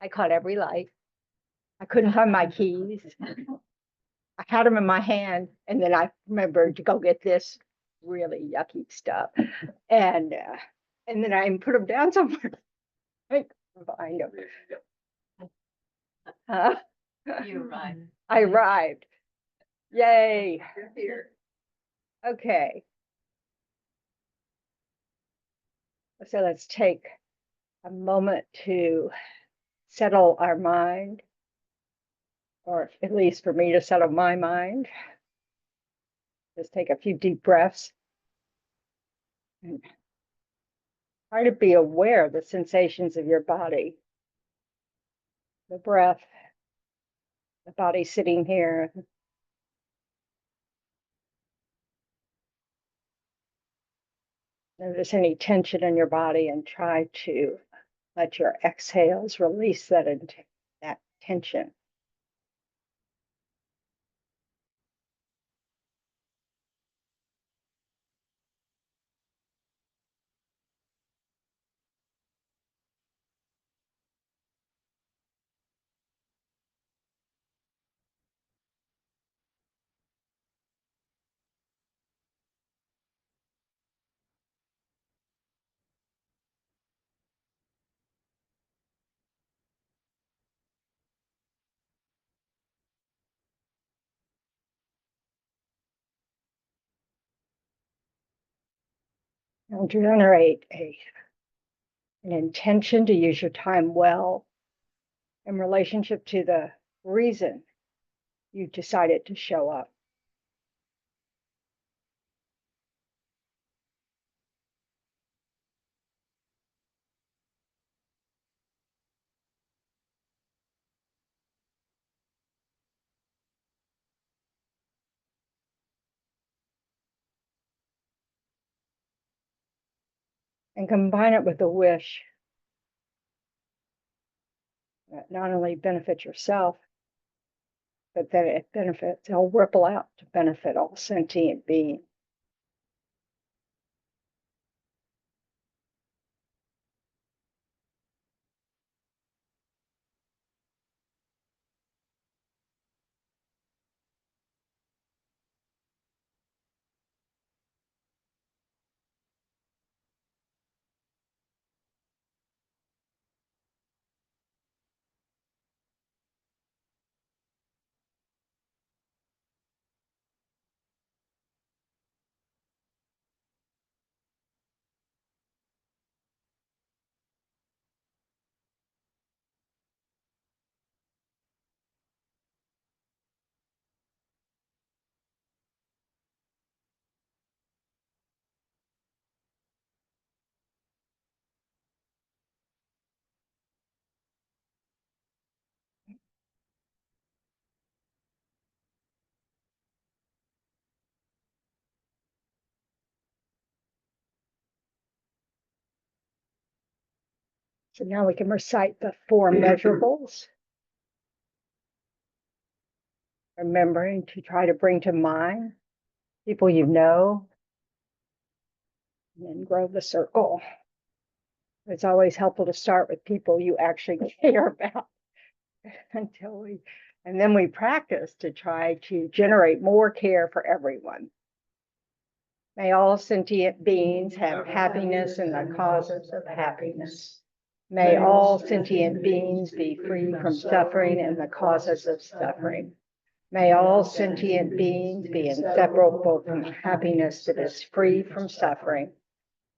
I caught every light. I couldn't find my keys. I had them in my hand, and then I remembered to go get this really yucky stuff, and then I put them down somewhere. I couldn't find them. You arrived. I arrived. Yay. You're here. Okay. So let's take a moment to settle our mind, or at least for me to settle my mind. Just take a few deep breaths and try to be aware of the sensations of your body. The breath, the body sitting here. Notice any tension in your body and try to let your exhales release that tension. And generate an intention to use your time well in relationship to the reason you decided to show up. And combine it with a wish that not only benefits yourself, but that it'll ripple out to benefit all sentient beings. So now we can recite the 4 measurables, remembering to try to bring to mind people you know, and then grow the circle. It's always helpful to start with people you actually care about and then we practice to try to generate more care for everyone. May all sentient beings have happiness and the causes of happiness. May all sentient beings be free from suffering and the causes of suffering. May all sentient beings be inseparable from happiness that is free from suffering.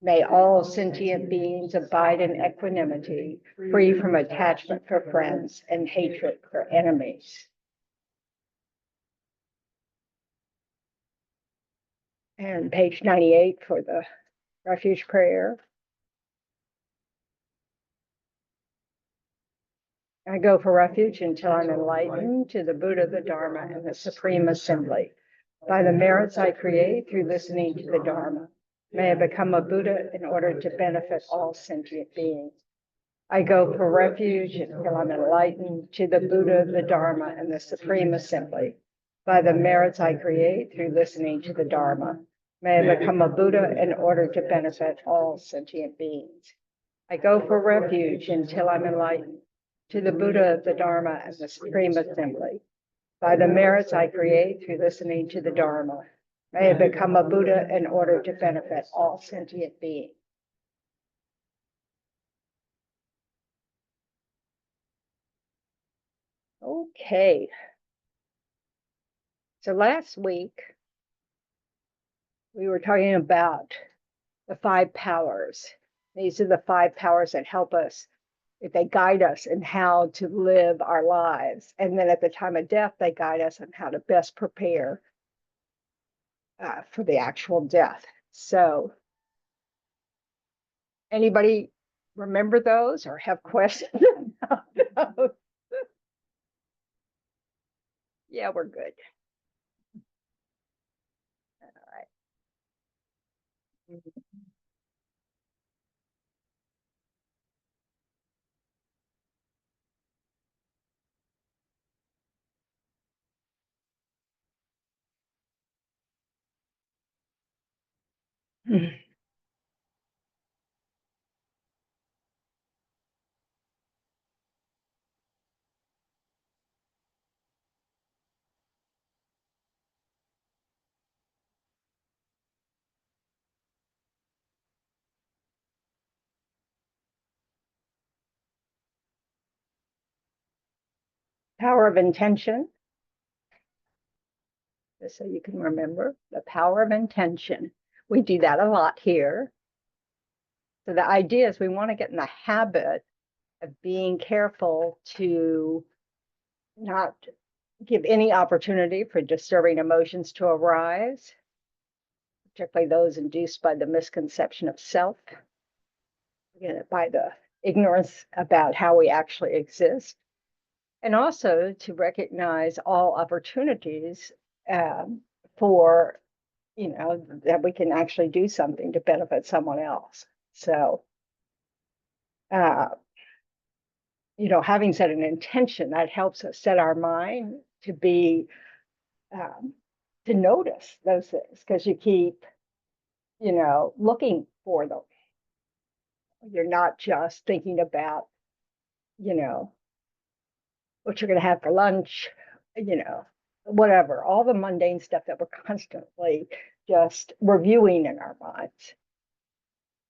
May all sentient beings abide in equanimity, free from attachment for friends and hatred for enemies. And page 98 for the refuge prayer. I go for refuge until I'm enlightened to the Buddha, the Dharma, and the Supreme Assembly. By the merits I create through listening to the Dharma, may I become a Buddha in order to benefit all sentient beings. I go for refuge until I'm enlightened to the Buddha, the Dharma, and the Supreme Assembly. By the merits I create through listening to the Dharma, may I become a Buddha in order to benefit all sentient beings. I go for refuge until I'm enlightened to the Buddha, the Dharma, and the Supreme Assembly. By the merits I create through listening to the Dharma, I have become a Buddha in order to benefit all sentient beings. Okay. So last week, we were talking about the 5 powers. These are the 5 powers that help us, if they guide us in how to live our lives. And then at the time of death, they guide us on how to best prepare for the actual death. So anybody remember those or have questions about those? Yeah, we're good. All right. Power of intention. Just so you can remember the power of intention. We do that a lot here. So the idea is we want to get in the habit of being careful to not give any opportunity for disturbing emotions to arise, particularly those induced by the misconception of self, by the ignorance about how we actually exist, and also to recognize all opportunities for, that we can actually do something to benefit someone else. So, having set an intention, that helps us set our mind to be, to notice those things, because you keep, looking for them. You're not just thinking about, what you're going to have for lunch, whatever, all the mundane stuff that we're constantly just reviewing in our minds.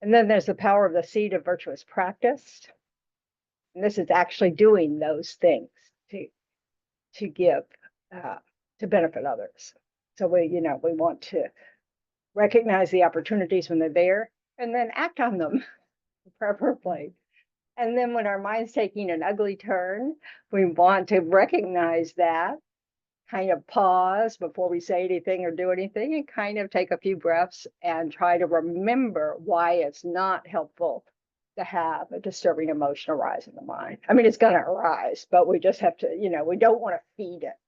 And then there's the power of the seed of virtuous practice. And this is actually doing those things to give, to benefit others. So we want to recognize the opportunities when they're there and then act on them, preferably. And then when our mind's taking an ugly turn, we want to recognize that, kind of pause before we say anything or do anything, and kind of take a few breaths and try to remember why it's not helpful to have a disturbing emotion arise in the mind. I mean, it's going to arise, but we just have to, we don't want to feed it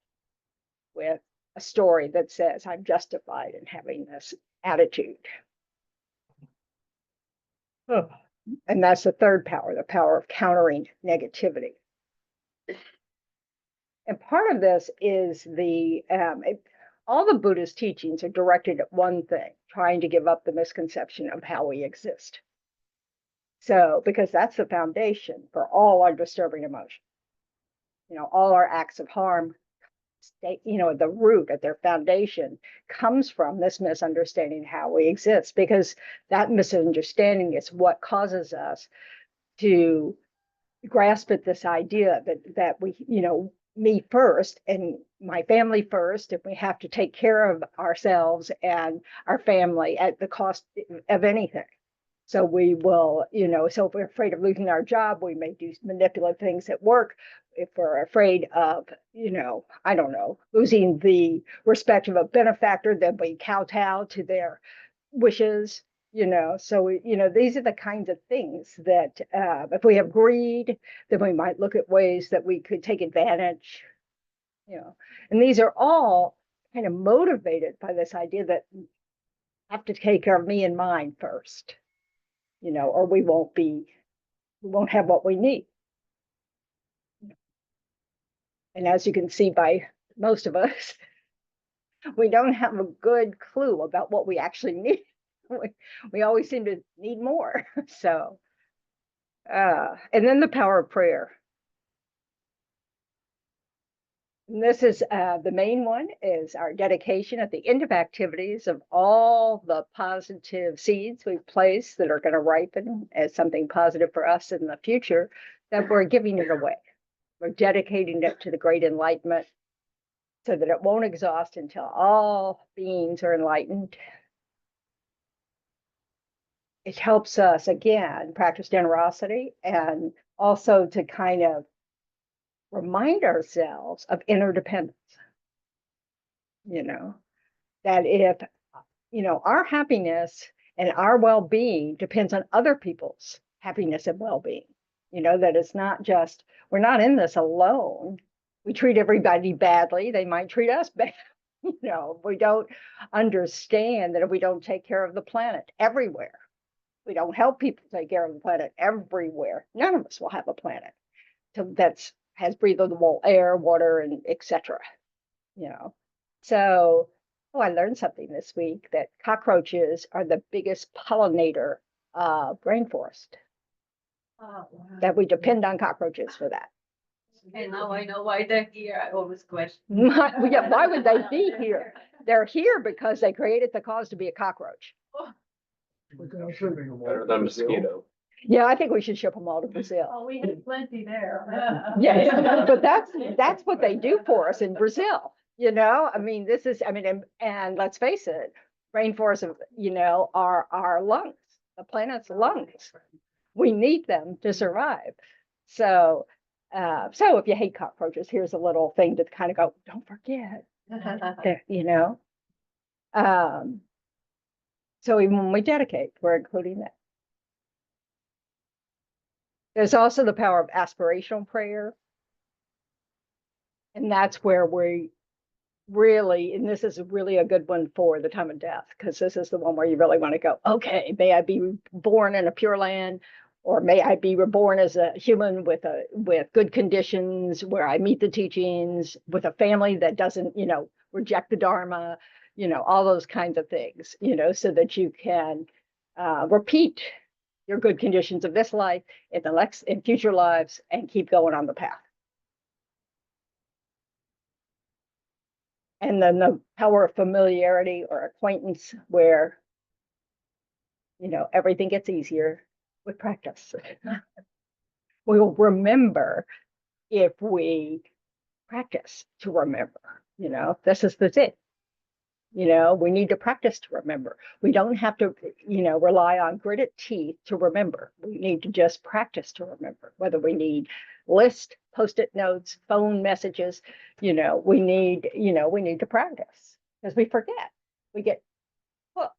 with a story that says I'm justified in having this attitude. Oh. And that's the third power, the power of countering negativity. And part of this is all the Buddha's teachings are directed at one thing, trying to give up the misconception of how we exist. So, because that's the foundation for all our disturbing emotions. All our acts of harm, the root at their foundation comes from this misunderstanding how we exist, because that misunderstanding is what causes us to grasp at this idea that we, me first and my family first, and we have to take care of ourselves and our family at the cost of anything. So we will, so if we're afraid of losing our job, we may do manipulative things at work. If we're afraid of, I don't know, losing the respect of a benefactor, then we kowtow to their wishes. So these are the kinds of things that if we have greed, then we might look at ways that we could take advantage. And these are all kind of motivated by this idea that I have to take care of me and mine first, or we won't have what we need. And as you can see by most of us, we don't have a good clue about what we actually need. We always seem to need more. So, and then the power of prayer. And this is the main one is our dedication at the end of activities of all the positive seeds we've placed that are going to ripen as something positive for us in the future, that we're giving it away. We're dedicating it to the great enlightenment so that it won't exhaust until all beings are enlightened. It helps us, again, practice generosity and also to kind of remind ourselves of interdependence. That if, our happiness and our well-being depends on other people's happiness and well-being, that it's not just, we're not in this alone. We treat everybody badly, they might treat us bad. We don't understand that if we don't take care of the planet everywhere, we don't help people take care of the planet everywhere, none of us will have a planet that's has breathable air, water, and etc. So, I learned something this week that cockroaches are the biggest pollinator of rainforest. Oh, wow. That we depend on cockroaches for that. And now I know why they're here. I always question. Yeah, why would they be here? They're here because they created the cause to be a cockroach. Better than mosquito. Yeah, I think we should ship them all to Brazil. Oh, we have plenty there. Yes, but that's what they do for us in Brazil. And let's face it, rainforests, are our lungs, the planet's lungs. We need them to survive. So if you hate cockroaches, here's a little thing to kind of go, don't forget, So even when we dedicate, we're including that. There's also the power of aspirational prayer. And that's where we really, and this is really a good one for the time of death, because this is the one where you really want to go, okay, may I be born in a pure land, or may I be reborn as a human with good conditions, where I meet the teachings, with a family that doesn't, reject the Dharma, all those kinds of things, so that you can repeat your good conditions of this life in future lives and keep going on the path. And then the power of familiarity or acquaintance, where, everything gets easier with practice. We will remember if we practice to remember, this is the thing. We need to practice to remember. We don't have to, rely on gritted teeth to remember. We need to just practice to remember, whether we need list, post-it notes, phone messages, we need to practice, because we forget. We get hooked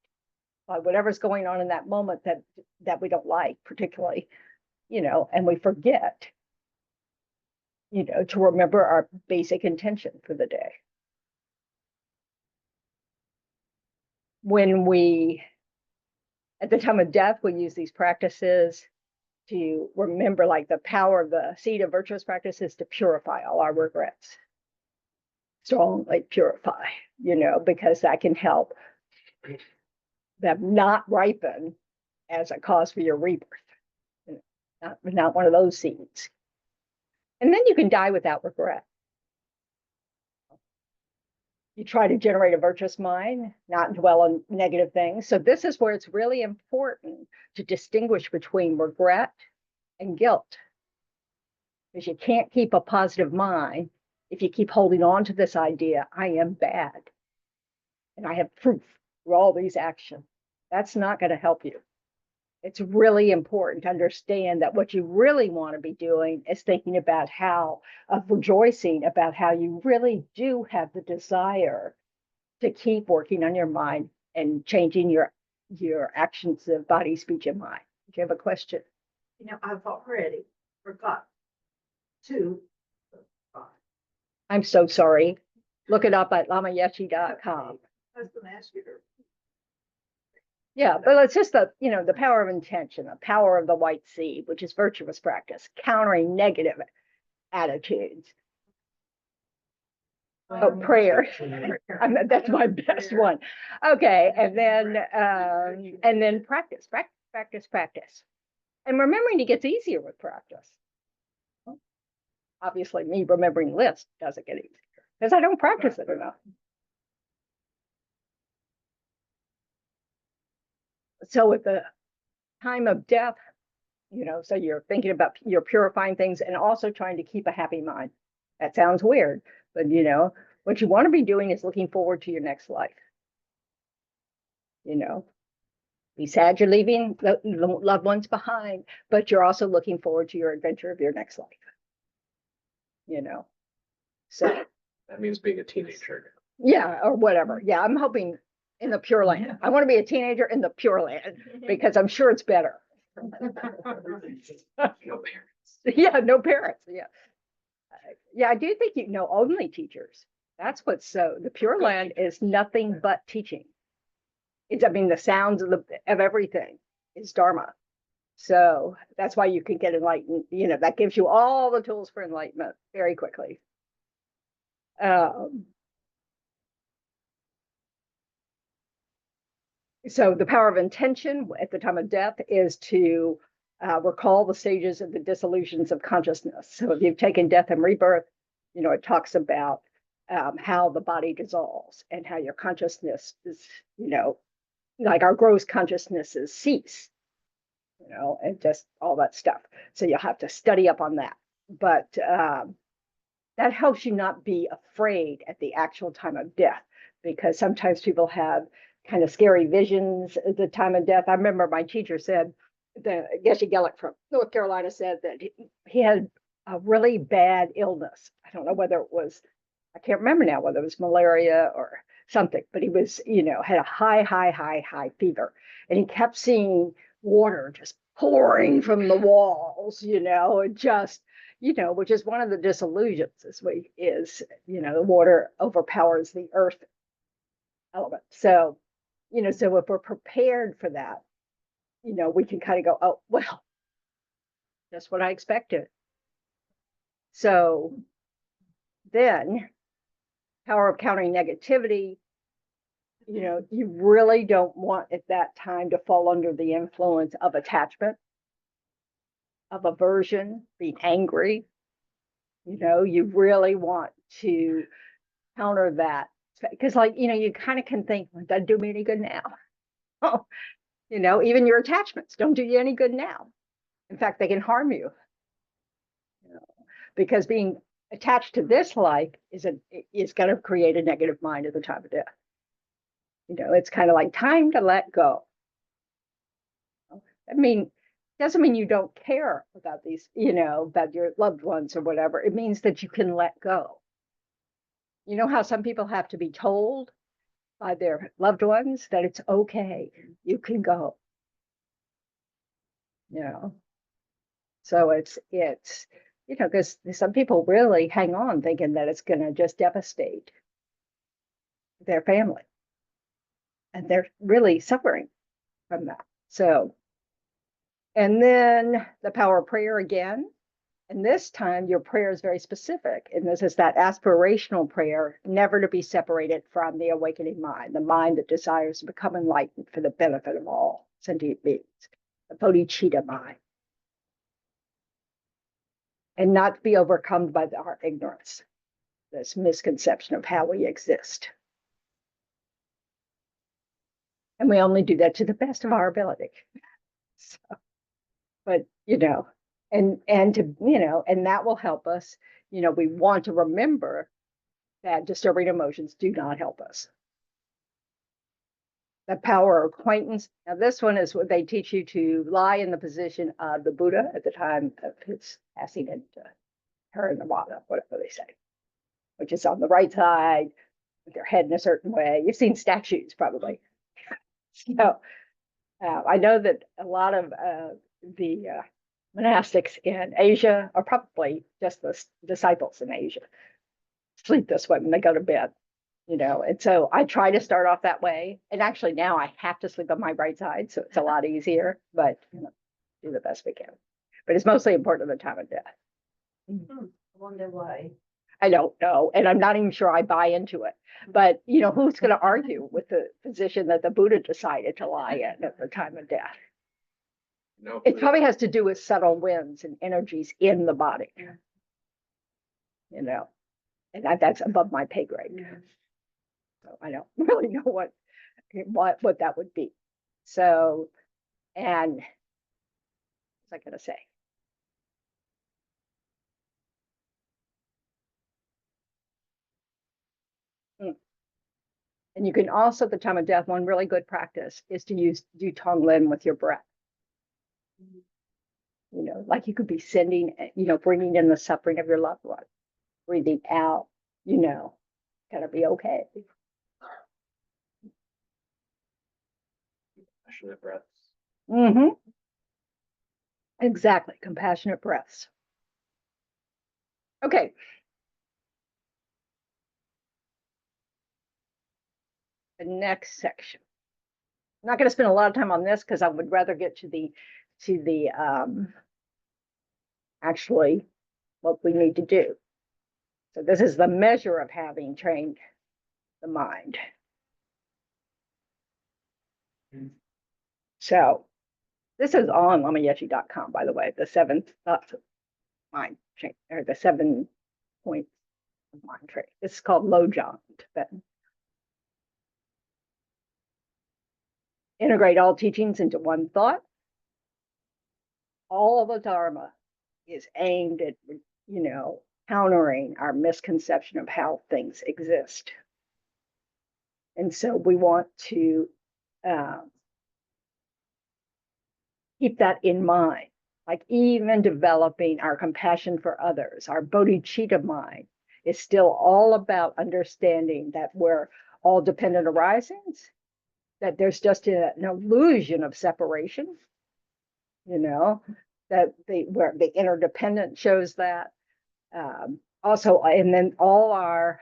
by whatever's going on in that moment that we don't like particularly, and we forget, to remember our basic intention for the day. When at the time of death, we use these practices to remember, like the power of the seed of virtuous practices to purify all our regrets. Strongly purify, because that can help them not ripen as a cause for your rebirth. Not one of those seeds. And then you can die without regret. You try to generate a virtuous mind, not dwell on negative things. So this is where it's really important to distinguish between regret and guilt, because you can't keep a positive mind if you keep holding on to this idea, I am bad, and I have proof through all these actions. That's not going to help you. It's really important to understand that what you really want to be doing is thinking about rejoicing about how you really do have the desire to keep working on your mind and changing your actions of body, speech, and mind. Do you have a question? I've already forgot to. I'm so sorry. Look it up at lamayeshi.com. I was going to ask you. Yeah, but it's just the power of intention, the power of the white seed, which is virtuous practice, countering negative attitudes. Prayer. That's my best one. Okay, and then practice. And remembering it gets easier with practice. Obviously, me remembering lists doesn't get easier. because I don't practice it enough. So at the time of death, so you're thinking about, you're purifying things and also trying to keep a happy mind. That sounds weird, but what you want to be doing is looking forward to your next life. Be sad you're leaving the loved ones behind, but you're also looking forward to your adventure of your next life. So That means being a teenager. yeah, or whatever. Yeah, I'm hoping in the Pure Land. I want to be a teenager in the Pure Land because I'm sure it's better. No parents. Yeah, no parents. Yeah. Yeah, I do think only teachers. That's what's the Pure Land is nothing but teaching. The sounds of everything is Dharma. So that's why you can get enlightened. That gives you all the tools for enlightenment very quickly. So the power of intention at the time of death is to recall the stages of the dissolutions of consciousness. So if you've taken death and rebirth, it talks about how the body dissolves and how your consciousness is, like our gross consciousnesses cease, and just all that stuff. So you'll have to study up on that. But that helps you not be afraid at the actual time of death, because sometimes people have kind of scary visions at the time of death. I remember my teacher said, Geshe Gellick from North Carolina said that he had a really bad illness. I don't know whether it was, I can't remember now whether it was malaria or something, but he was, had a high fever. And he kept seeing water just pouring from the walls, and just, which is one of the disillusions the water overpowers the earth element. So, so if we're prepared for that, we can kind of go, oh, well, that's what I expected. So then power of countering negativity, you really don't want at that time to fall under the influence of attachment, of aversion, being angry. You really want to counter that, because you kind of can think, well, it doesn't do me any good now. Oh, even your attachments don't do you any good now. In fact, they can harm you, because being attached to this life is going to create a negative mind at the time of death. It's kind of like time to let go. Doesn't mean you don't care about these, about your loved ones or whatever. It means that you can let go. You know how some people have to be told by their loved ones that it's okay, you can go. So it's because some people really hang on thinking that it's going to just devastate their family, and they're really suffering from that. So, and then the power of prayer again. And this time your prayer is very specific. And this is that aspirational prayer, never to be separated from the awakening mind, the mind that desires to become enlightened for the benefit of all sentient beings, the bodhicitta mind. And not to be overcome by our ignorance, this misconception of how we exist. And we only do that to the best of our ability. So, but, and to, and that will help us. We want to remember that disturbing emotions do not help us. The power of acquaintance. Now, this one is what they teach you to lie in the position of the Buddha at the time of his passing into Nirvana, whatever they say, which is on the right side with their head in a certain way. You've seen statues probably. So I know that a lot of the monastics in Asia, or probably just the disciples in Asia, sleep this way when they go to bed, and so I try to start off that way. And actually now I have to sleep on my right side, so it's a lot easier, but do the best we can. But it's mostly important at the time of death. I wonder why. I don't know, and I'm not even sure I buy into it. But who's going to argue with the position that the Buddha decided to lie in at the time of death? No. It probably has to do with subtle winds and energies in the body. And that's above my pay grade. So I don't really know what that would be. So, and what's I gonna say? And you can also, at the time of death, one really good practice is to do Tonglen with your breath. You know, like you could be sending, you know, bringing in the suffering of your loved one, breathing out, you know, gonna be okay. Passionate breaths. Mm-hmm. Exactly, compassionate breaths. Okay. The next section. I'm not going to spend a lot of time on this because I would rather get to the actually what we need to do. So this is the measure of having trained the mind. So this is on lamayeshi.com, by the way, the 7 thoughts of mind change, or the 7 points of mind training. This is called Lojong in Tibetan. Integrate all teachings into one thought. All the Dharma is aimed at, you know, countering our misconception of how things exist. And so we want to keep that in mind, like even developing our compassion for others, our bodhicitta mind is still all about understanding that we're all dependent arisings, that there's just an illusion of separation, you know, that where the interdependent shows that. Also, and then all our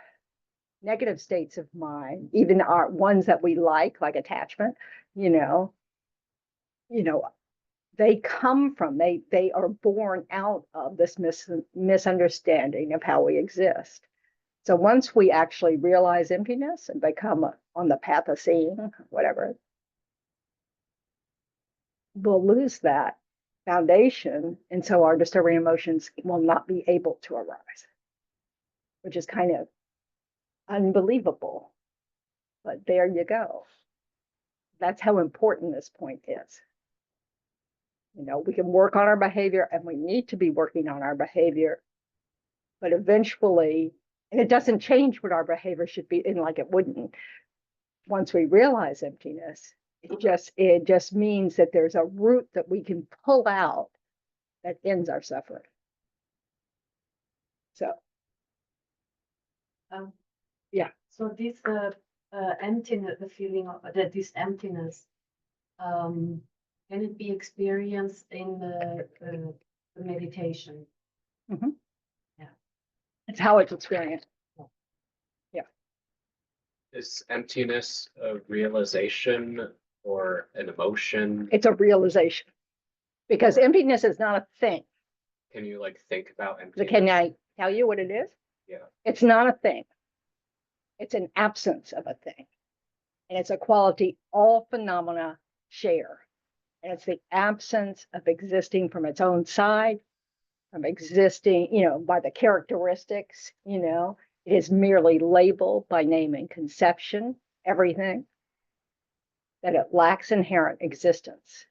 negative states of mind, even our ones that we like attachment, you know, they come from, they are born out of this misunderstanding of how we exist. So once we actually realize emptiness and become on the path of seeing, whatever, we'll lose that foundation. And so our disturbing emotions will not be able to arise, which is kind of unbelievable. But there you go. That's how important this point is. You know, we can work on our behavior and we need to be working on our behavior, but eventually, and it doesn't change what our behavior should be in, like it wouldn't. Once we realize emptiness, it just means that there's a root that we can pull out that ends our suffering. So, yeah. So this emptiness, the feeling of that this emptiness, can it be experienced in the meditation? Mm-hmm. Yeah. It's how it's experienced. Yeah. Is emptiness a realization or an emotion? It's a realization, because emptiness is not a thing. Can you like think about emptiness? Can I tell you what it is? Yeah. It's not a thing. It's an absence of a thing. And it's a quality all phenomena share. And it's the absence of existing from its own side, from existing, you know, by the characteristics, you know. It is merely labeled by name and conception, everything, that it lacks inherent existence.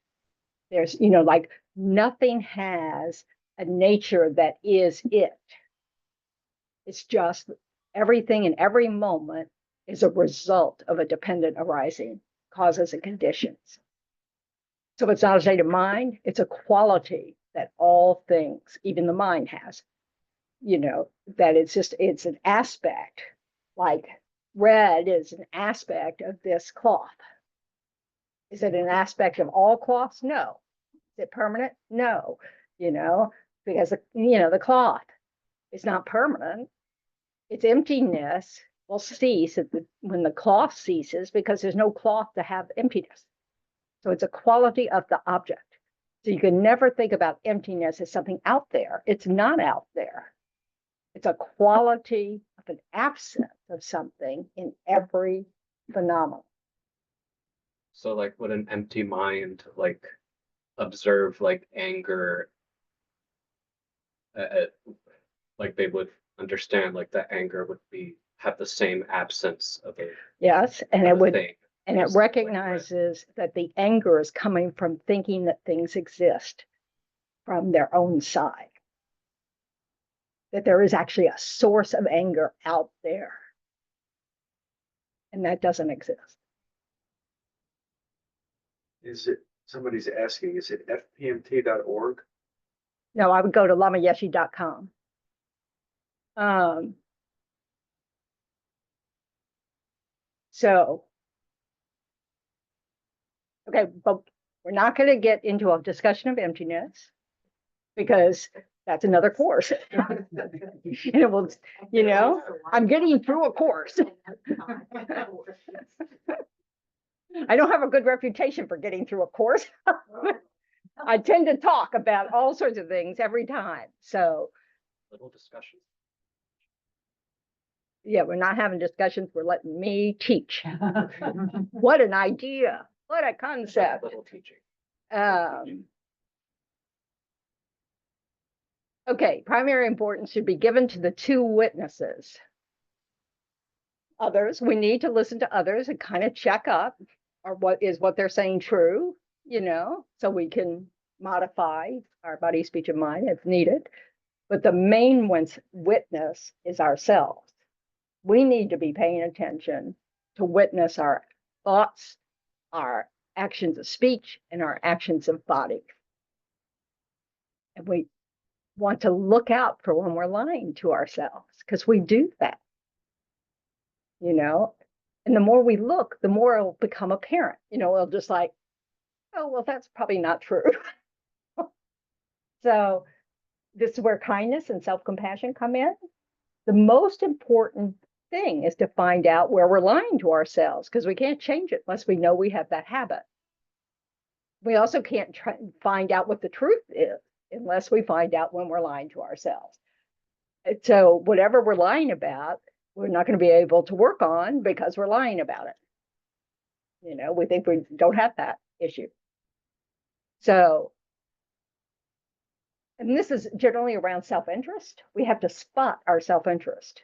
There's, you know, like nothing has a nature that is it. It's just everything in every moment is a result of a dependent arising, causes and conditions. So it's not a state of mind, it's a quality that all things, even the mind has, you know, that it's an aspect, like red is an aspect of this cloth. Is it an aspect of all cloths? No. Is it permanent? No. You know, because, you know, the cloth is not permanent. Its emptiness will cease when the cloth ceases, because there's no cloth to have emptiness. So it's a quality of the object. So you can never think about emptiness as something out there. It's not out there. It's a quality of an absence of something in every phenomenon. So like would an empty mind like observe like anger like they would understand like that anger would have the same absence of a, Yes, and of it a would, thing. and it Just like recognizes that the anger is coming from thinking that things exist from their own side. That there is actually a source of anger out there. And that doesn't exist. Is it, somebody's asking, is it fpmt.org? No, I would go to lamayeshi.com. So, okay, but we're not going to get into a discussion of emptiness because that's another course. And it will, you know, I'm getting through a course. I don't have a good reputation for getting through a course. I tend to talk about all sorts of things every time. So, little discussion. yeah, we're not having discussions. We're letting me teach. What an idea. What a concept. Little teaching. Okay, primary importance should be given to the two witnesses. Others, we need to listen to others and kind of check up, or what they're saying true, you know, so we can modify our body, speech, and mind if needed. But the main witness is ourselves. We need to be paying attention to witness our thoughts, our actions of speech, and our actions of body. And we want to look out for when we're lying to ourselves, because we do that, you know. And the more we look, the more it'll become apparent. You know, it'll just like, oh, well, that's probably not true. So this is where kindness and self-compassion come in. The most important thing is to find out where we're lying to ourselves, because we can't change it unless we know we have that habit. We also can't find out what the truth is unless we find out when we're lying to ourselves. So whatever we're lying about, we're not going to be able to work on because we're lying about it. You know, we think we don't have that issue. So, and this is generally around self-interest. We have to spot our self-interest.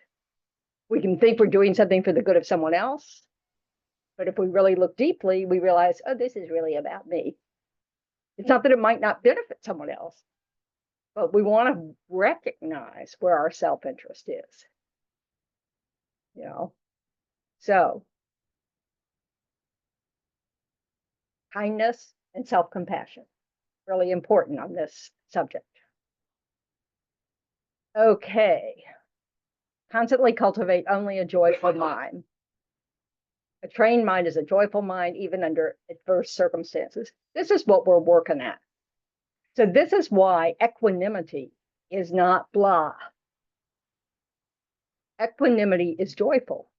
We can think we're doing something for the good of someone else, but if we really look deeply, we realize, oh, this is really about me. It's not that it might not benefit someone else, but we want to recognize where our self-interest is. You know, so kindness and self-compassion, really important on this subject. Okay. Constantly cultivate only a joyful mind. A trained mind is a joyful mind, even under adverse circumstances. This is what we're working at. So this is why equanimity is not blah. Equanimity is joyful.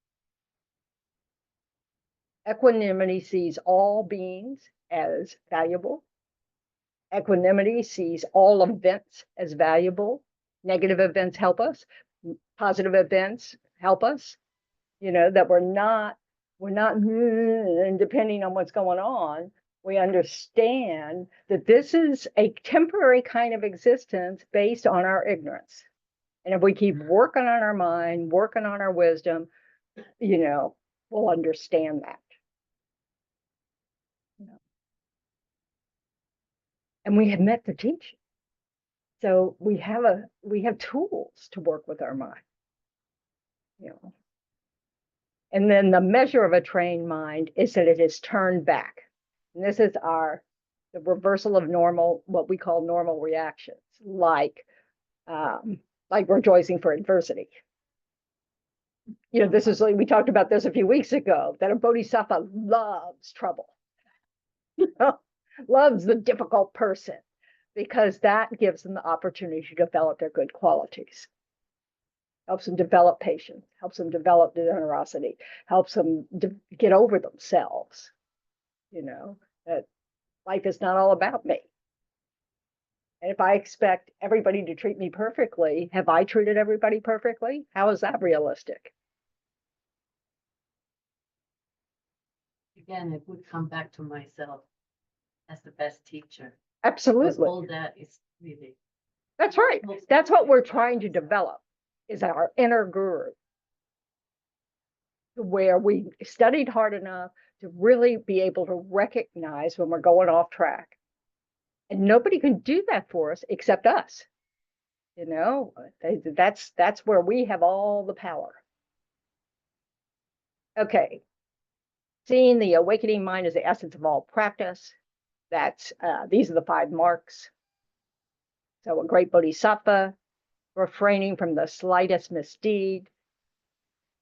Equanimity sees all beings as valuable. Equanimity sees all events as valuable. Negative events help us. Positive events help us. You know, that we're not depending on what's going on. We understand that this is a temporary kind of existence based on our ignorance. And if we keep working on our mind, working on our wisdom, you know, we'll understand that. You know. And we have met the teaching. So we have tools to work with our mind. You know. And then the measure of a trained mind is that it is turned back. And this is the reversal of normal, what we call normal reactions, like rejoicing for adversity. You know, this is like, we talked about this a few weeks ago, that a bodhisattva loves trouble, you know, loves the difficult person, because that gives them the opportunity to develop their good qualities. Helps them develop patience, helps them develop generosity, helps them get over themselves. You know, that life is not all about me. And if I expect everybody to treat me perfectly, have I treated everybody perfectly? How is that realistic? Again, it would come back to myself as the best teacher. Absolutely. All that is really. That's right. That's what we're trying to develop. is our inner guru, where we studied hard enough to really be able to recognize when we're going off track. And nobody can do that for us except us. You know, that's where we have all the power. Okay. Seeing the awakening mind is the essence of all practice. These are the 5 marks. So a great bodhisattva, refraining from the slightest misdeed.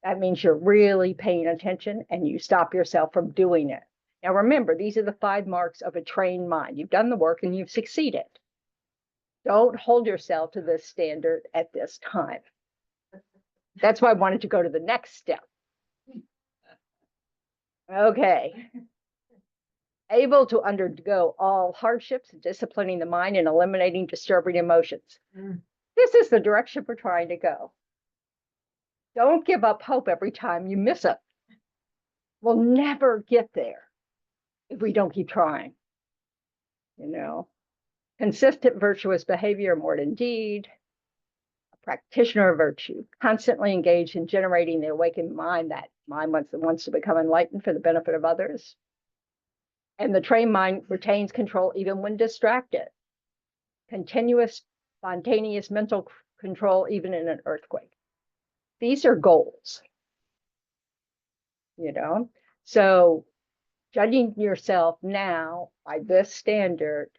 That means you're really paying attention and you stop yourself from doing it. Now remember, these are the 5 marks of a trained mind. You've done the work and you've succeeded. Don't hold yourself to this standard at this time. That's why I wanted to go to the next step. Okay. Able to undergo all hardships, disciplining the mind and eliminating disturbing emotions. This is the direction we're trying to go. Don't give up hope every time you miss it. We'll never get there if we don't keep trying. You know, consistent virtuous behavior more than deed, a practitioner of virtue, constantly engaged in generating the awakened mind, that mind wants to become enlightened for the benefit of others. And the trained mind retains control even when distracted. Continuous, spontaneous mental control even in an earthquake. These are goals. You know, so judging yourself now by this standard,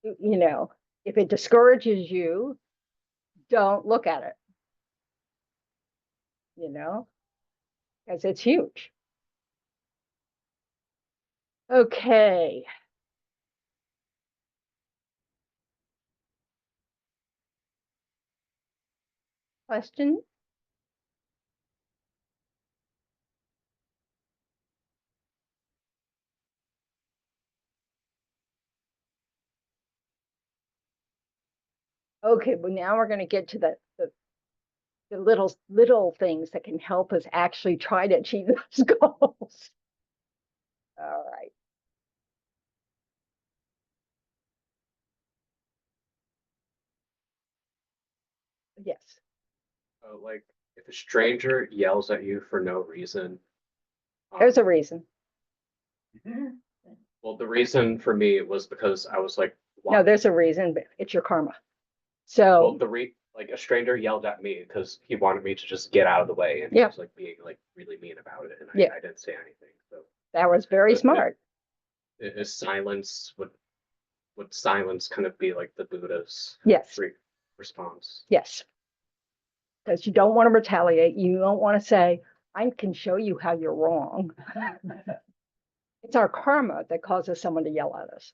you know, if it discourages you, don't look at it, you know, because it's huge. Okay. Question? Okay, well now we're going to get to the little things that can help us actually try to achieve those goals. All right. Yes. Like if a stranger yells at you for no reason. There's a reason. Well, the reason for me was because I was like, No, there's a reason, but it's your karma. well, So like a stranger yelled at me because he wanted me to just get out of the way, and he was like being like really mean about it, and I didn't say anything. So that was very smart. Is silence would silence kind of be like the Buddha's Yes. response? Yes. Because you don't want to retaliate. You don't want to say, I can show you how you're wrong. It's our karma that causes someone to yell at us.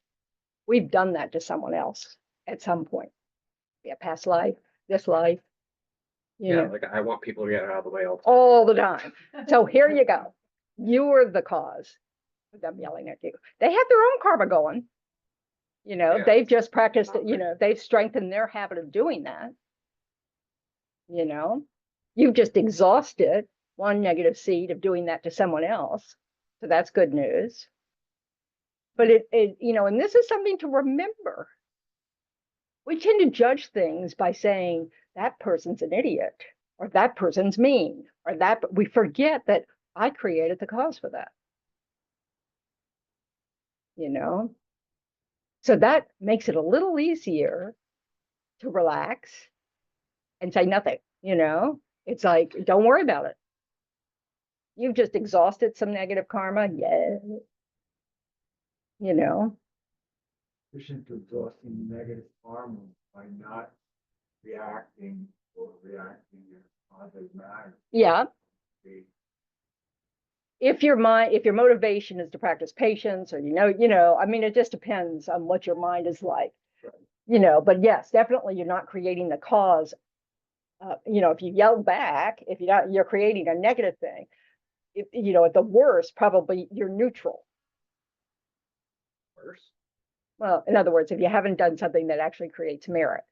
We've done that to someone else at some point. Yeah, past life, this life. You know, like I want people to get out of the way all the time. So here you go. You were the cause of them yelling at you. They have their own karma going. You know, they've just practiced it, you know, they've strengthened their habit of doing that. You know, you've just exhausted one negative seed of doing that to someone else. So that's good news. But you know, and this is something to remember. We tend to judge things by saying that person's an idiot or that person's mean or that, we forget that I created the cause for that. You know, so that makes it a little easier to relax and say nothing. You know, it's like, don't worry about it. You've just exhausted some negative karma. Yeah. You know, Efficient to exhausting negative karma by not reacting or reacting in a positive manner. yeah. If your motivation is to practice patience, or you know, I mean, it just depends on what your mind is like. Right. You know, but yes, definitely you're not creating the cause. You know, if you yell back, if you're creating a negative thing. You know, at the worst, probably you're neutral. Worse. Well, in other words, if you haven't done something that actually creates merit.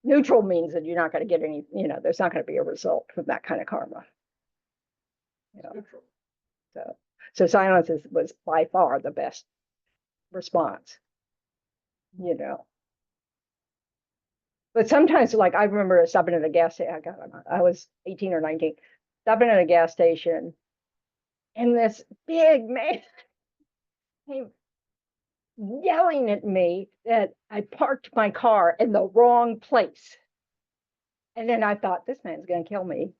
Neutral means that you're not going to get any, you know, there's not going to be a result from that kind of karma. You know, Neutral. so silence was by far the best response. You know. But sometimes, like, I remember stopping at a gas station. I was 18 or 19, stopping at a gas station, and this big man came yelling at me that I parked my car in the wrong place. And then I thought, this man's going to kill me.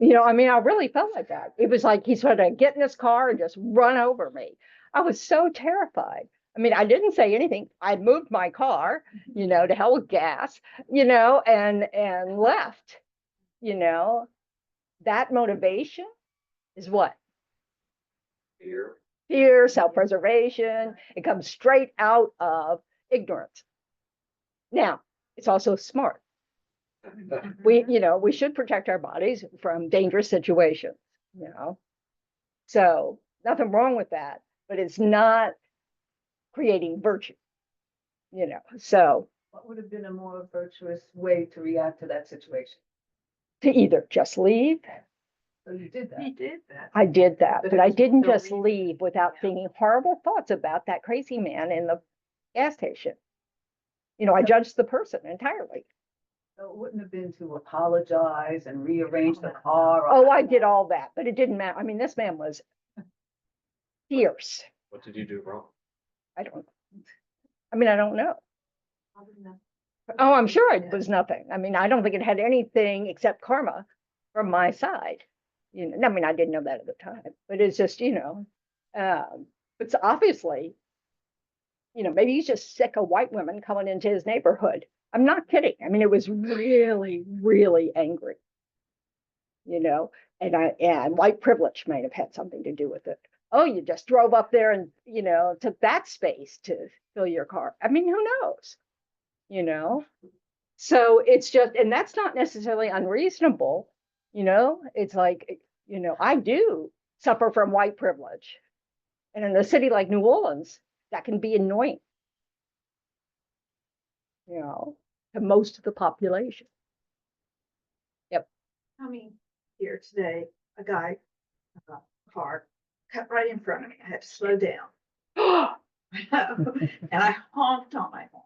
I mean, I really felt like that. It was like he sort of get in his car and just run over me. I was so terrified. I mean, I didn't say anything. I moved my car, to hell with gas, and left. That motivation is what? Fear. Fear, self-preservation. It comes straight out of ignorance. Now, it's also smart. We should protect our bodies from dangerous situations, So nothing wrong with that, but it's not creating virtue, So What would have been a more virtuous way to react to that situation? to either just leave. So you did that. He did that. I did that, But but it I was didn't still just leaving. leave without Yeah. thinking horrible thoughts about that crazy man in the gas station. I judged the person entirely. So it wouldn't have been to apologize and rearrange the car. Oh, I did all that, but it didn't matter. I mean, this man was fierce. What did you do wrong? I don't I don't know. Probably not. Oh, I'm sure it was nothing. I mean, I don't think it had anything except karma from my side. I mean, I didn't know that at the time, but it's just, it's obviously, maybe he's just sick of white women coming into his neighborhood. I'm not kidding. I mean, it was really, really angry, and white privilege might have had something to do with it. Oh, you just drove up there and, took that space to fill your car. I mean, who knows? So it's just, and that's not necessarily unreasonable. It's like, I do suffer from white privilege. And in a city like New Orleans, that can be annoying, to most of the population. Coming here today, a guy, car, cut right in front of me. I had to slow down. And I honked on my horn.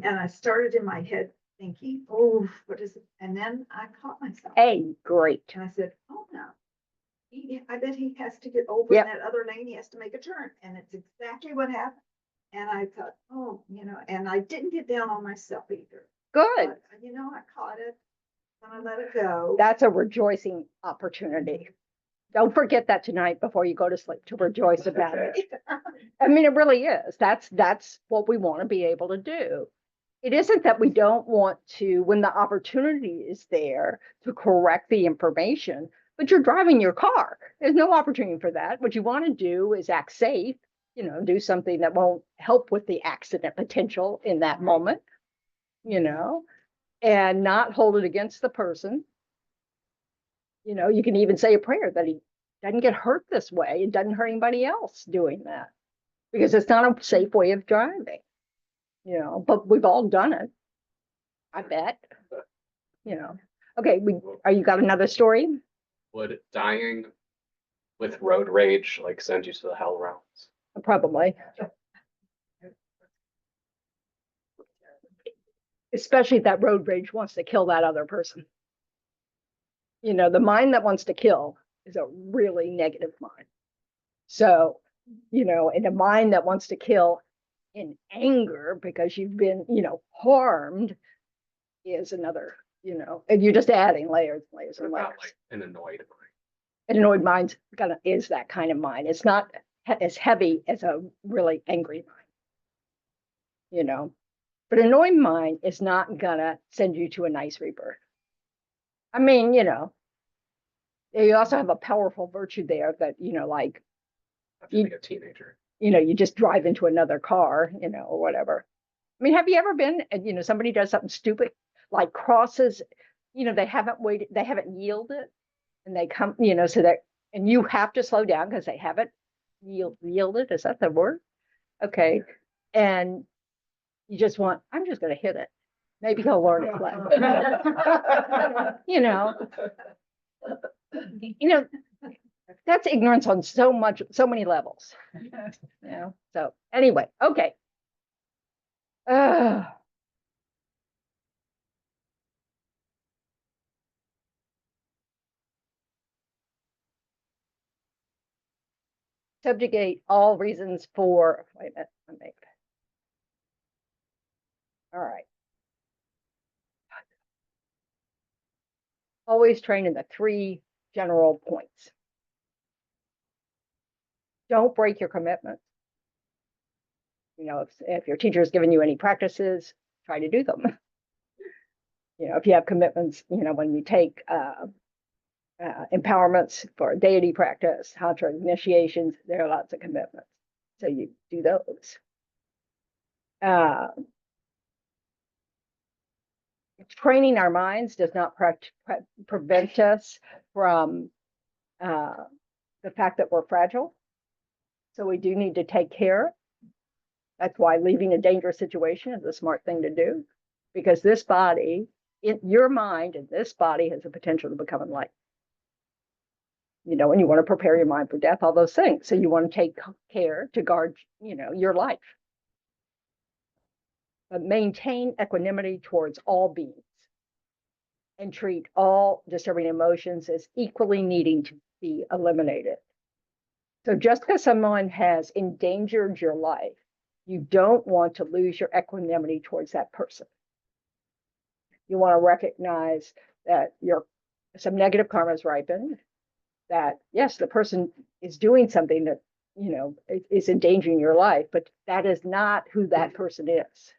And I started in my head thinking, oh, what is it? And then I caught myself. Hey, great. And I said, oh no. I bet he has to get over Yep. in that other lane. He has to make a turn. And it's exactly what happened. And I thought, oh, and I didn't get down on myself either. Good. But, I caught it. And I let it go. That's a rejoicing opportunity. Don't forget that tonight before you go to sleep, to rejoice about it. I mean, it really is. That's what we want to be able to do. It isn't that we don't want to, when the opportunity is there, to correct the information, but you're driving your car. There's no opportunity for that. What you want to do is act safe, do something that won't help with the accident potential in that moment, and not hold it against the person. You can even say a prayer that he doesn't get hurt this way. It doesn't hurt anybody else doing that, because it's not a safe way of driving, but we've all done it. I bet, okay. You got another story? Would dying with road rage send you to the hell realms? Probably. Especially if that road rage wants to kill that other person. The mind that wants to kill is a really negative mind. So, and a mind that wants to kill in anger because you've been, harmed is another, and you're just adding layers, layers, What and about layers. an annoyed mind? An annoyed mind is that kind of mind. It's not as heavy as a really angry mind, but an annoyed mind is not gonna send you to a nice rebirth. I mean, you also have a powerful virtue there that, like, I feel like a teenager. you just drive into another car, or whatever. I mean, have you ever been, and, somebody does something stupid, like crosses, they haven't waited, they haven't yielded, and they come, so that, and you have to slow down because they haven't yielded. Is that the word? Okay. And you just want, I'm just going to hit it. Maybe he'll learn it. That's ignorance on so many levels. So anyway, okay. subjugate all reasons for, wait a minute, let me. All right. Always train in the 3 general points. Don't break your commitment. You know, if your teacher has given you any practices, try to do them. You know, if you have commitments, you know, when you take empowerments for deity practice, tantra initiations, there are lots of commitments. So you do those. Training our minds does not prevent us from the fact that we're fragile. So we do need to take care. That's why leaving a dangerous situation is a smart thing to do, because this body, your mind and this body has the potential to become enlightened. You know, and you want to prepare your mind for death, all those things. So you want to take care to guard, you know, your life. But maintain equanimity towards all beings and treat all disturbing emotions as equally needing to be eliminated. So just because someone has endangered your life, you don't want to lose your equanimity towards that person. You want to recognize that some negative karma has ripened, that yes, the person is doing something that, you know, is endangering your life, but that is not who that person is.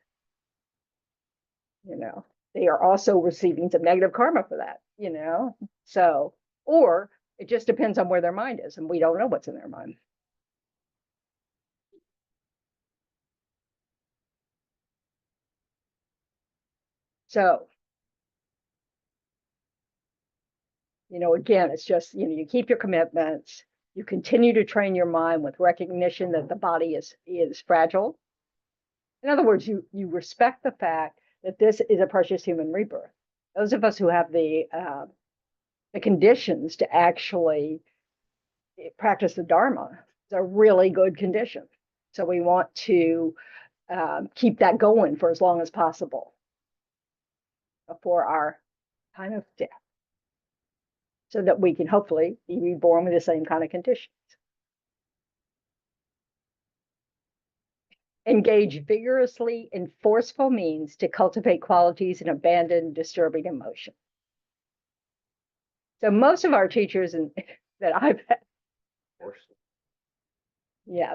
You know, they are also receiving some negative karma for that, you know. So, or it just depends on where their mind is, and we don't know what's in their mind. So, you know, again, it's just, you know, you keep your commitments, you continue to train your mind with recognition that the body is fragile. In other words, you respect the fact that this is a precious human rebirth. Those of us who have the conditions to actually practice the Dharma, it's a really good condition. So we want to keep that going for as long as possible before our time of death, so that we can hopefully be reborn with the same kind of conditions. Engage vigorously in forceful means to cultivate qualities and abandon disturbing emotion. So most of our teachers that I've had, yeah,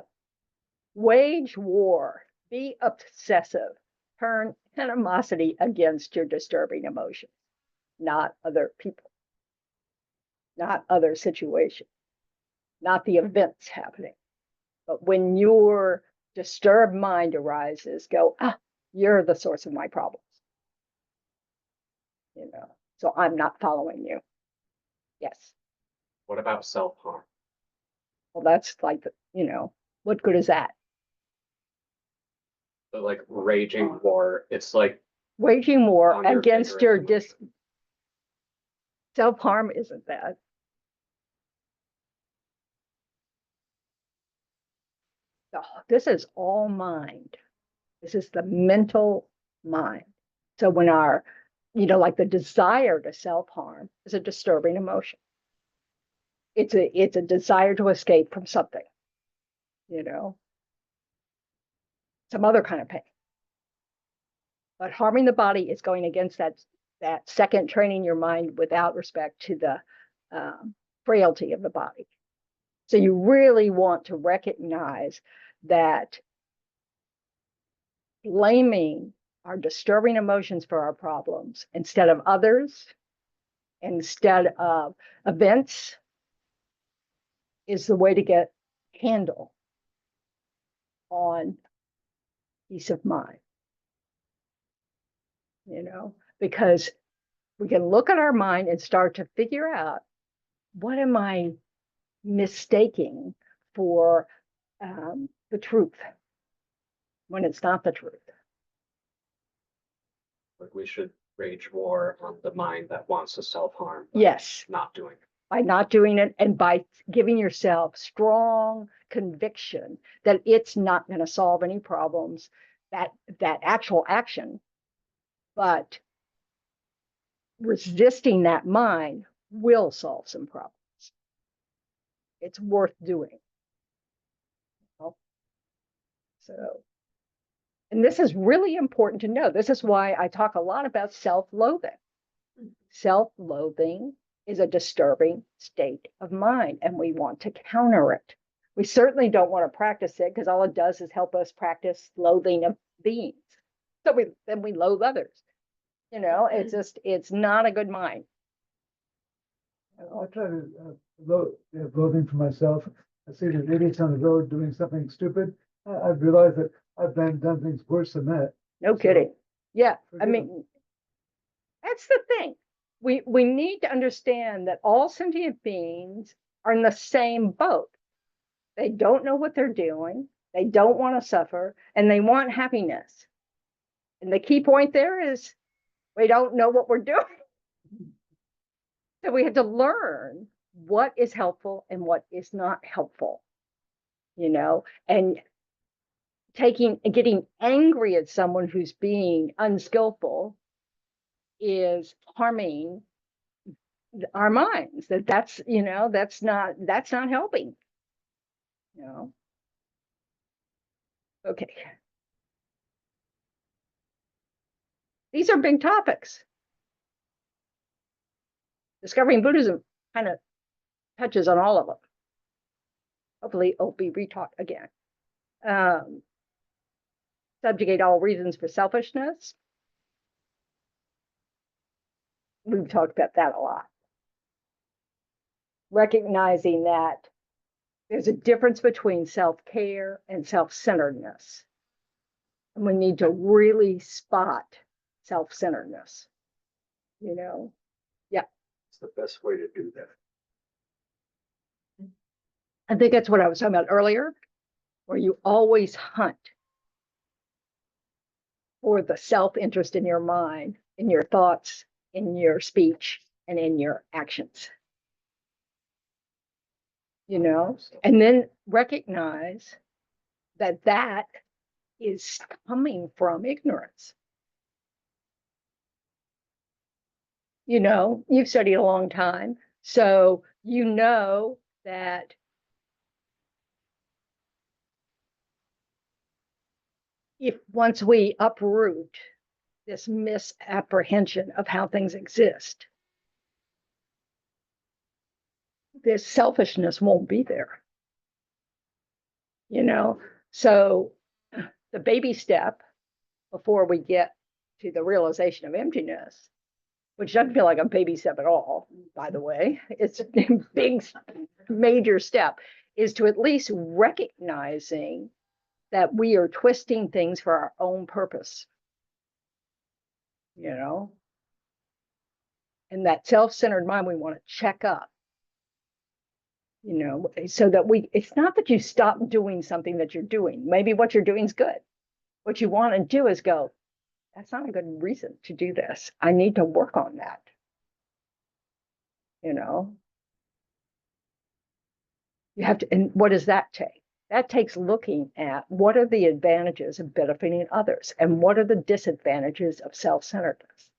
wage war, be obsessive, turn animosity against your disturbing emotions, not other people, not other situations, not the events happening. But when your disturbed mind arises, go, you're the source of my problems. You know, so I'm not following you. Yes. What about self-harm? Well, that's like, you know, what good is that? But like raging war, it's like Waging war on your against your vigorous emotion. self-harm isn't that. This is all mind. This is the mental mind. So when our, you know, like the desire to self-harm is a disturbing emotion. It's a desire to escape from something, you know, some other kind of pain. But harming the body is going against that second, training your mind without respect to the frailty of the body. So you really want to recognize that blaming our disturbing emotions for our problems instead of others, instead of events, is the way to get handle on peace of mind. You know, because we can look at our mind and start to figure out, what am I mistaking for the truth when it's not the truth? Like we should rage war on the mind that wants to self-harm. Yes. Not doing it. By not doing it, and by giving yourself strong conviction that it's not going to solve any problems, that actual action, but resisting that mind will solve some problems. It's worth doing. So, and this is really important to know. This is why I talk a lot about self-loathing. Self-loathing is a disturbing state of mind, and we want to counter it. We certainly don't want to practice it because all it does is help us practice loathing of beings. So then we loathe others. You know, it's not a good mind. I try to have loathing for myself. I see the idiots on the road doing something stupid. I've realized that I've done things worse than that. No So, kidding. Yeah, I forgive mean, that's the thing. We need to understand that all sentient beings are in the same boat. They don't know what they're doing. They don't want to suffer, and they want happiness. And the key point there is we don't know what we're doing. So we have to learn what is helpful and what is not helpful, you know, and getting angry at someone who's being unskillful is harming our minds. That's not helping, you know. Okay. These are big topics. Discovering Buddhism kind of touches on all of them. Hopefully it'll be retaught again. Subjugate all reasons for selfishness. We've talked about that a lot. Recognizing that there's a difference between self-care and self-centeredness. And we need to really spot self-centeredness, you know? Yeah. It's the best way to do that. I think that's what I was talking about earlier, where you always hunt for the self-interest in your mind, in your thoughts, in your speech, and in your actions. You know, and then recognize that that is coming from ignorance. You know, you've studied a long time, so you know that if once we uproot this misapprehension of how things exist, this selfishness won't be there. You know, so the baby step before we get to the realization of emptiness, which doesn't feel like a baby step at all, by the way, it's a big, major step, is to at least recognizing that we are twisting things for our own purpose, you know, and that self-centered mind we want to check up, you know, so that it's not that you stop doing something that you're doing. Maybe what you're doing is good. What you want to do is go, that's not a good reason to do this. I need to work on that. You know, you have to, and what does that take? That takes looking at what are the advantages of benefiting others and what are the disadvantages of self-centeredness.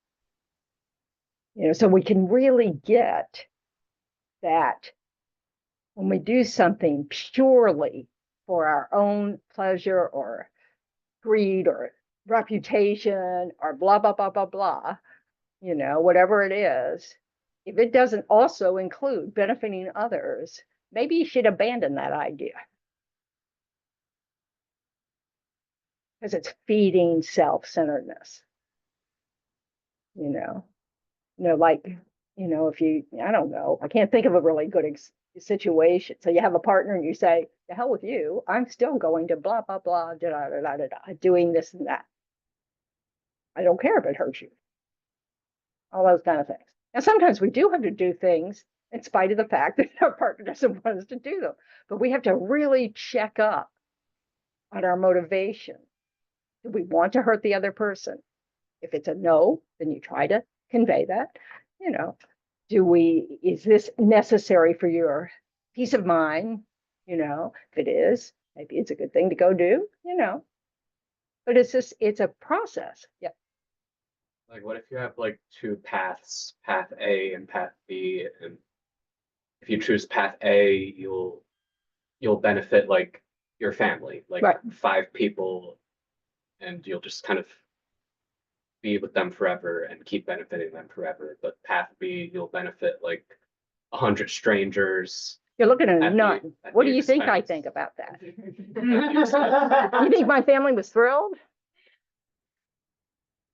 You know, so we can really get that when we do something purely for our own pleasure or greed or reputation or blah, blah, blah, blah, blah, you know, whatever it is, if it doesn't also include benefiting others, maybe you should abandon that idea. Because it's feeding self-centeredness. You know, like, you know, if you, I don't know, I can't think of a really good situation. So you have a partner and you say, the hell with you, I'm still going to blah, blah, blah, da, da, da, da, da, doing this and that. I don't care if it hurts you. All those kind of things. Now, sometimes we do have to do things in spite of the fact that our partner doesn't want us to do them. But we have to really check up on our motivation. Do we want to hurt the other person? If it's a no, then you try to convey that. You know, is this necessary for your peace of mind? You know, if it is, maybe it's a good thing to go do, you know. But it's a process. Yeah. Like, what if you have like two paths, path A and path B, and if you choose path A, you'll benefit like your family, like Right. 5 people, and you'll just kind of be with them forever and keep benefiting them forever. But path B, you'll benefit like 100 strangers. You're looking at a At the- nut. at What the do you think I expense. think about that? You think my family was thrilled?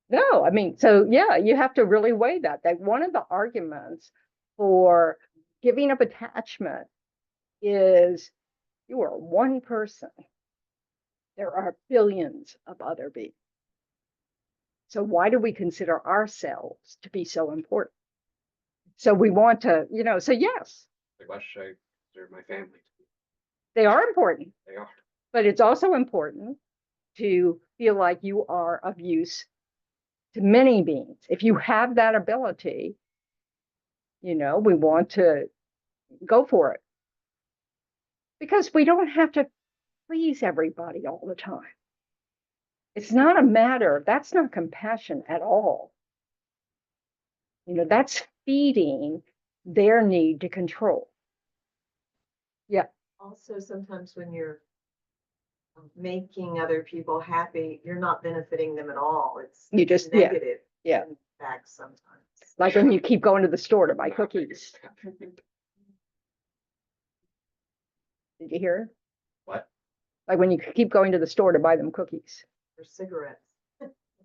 No, I mean, so yeah, you have to really weigh that. That one of the arguments for giving up attachment is you are one person. There are billions of other beings. So why do we consider ourselves to be so important? So we want to, so yes, Like, why should I consider my family? they are important, They are. but it's also important to feel like you are of use to many beings. If you have that ability, we want to go for it. Because we don't have to please everybody all the time. It's not a matter, that's not compassion at all. That's feeding their need to control. Yeah. Also, sometimes when you're making other people happy, you're not benefiting them at all. It's You just, yeah, negative. yeah. Back sometimes. Like when you keep going to the store to buy cookies. Did you hear? What? Like when you keep going to the store to buy them cookies. Or cigarettes.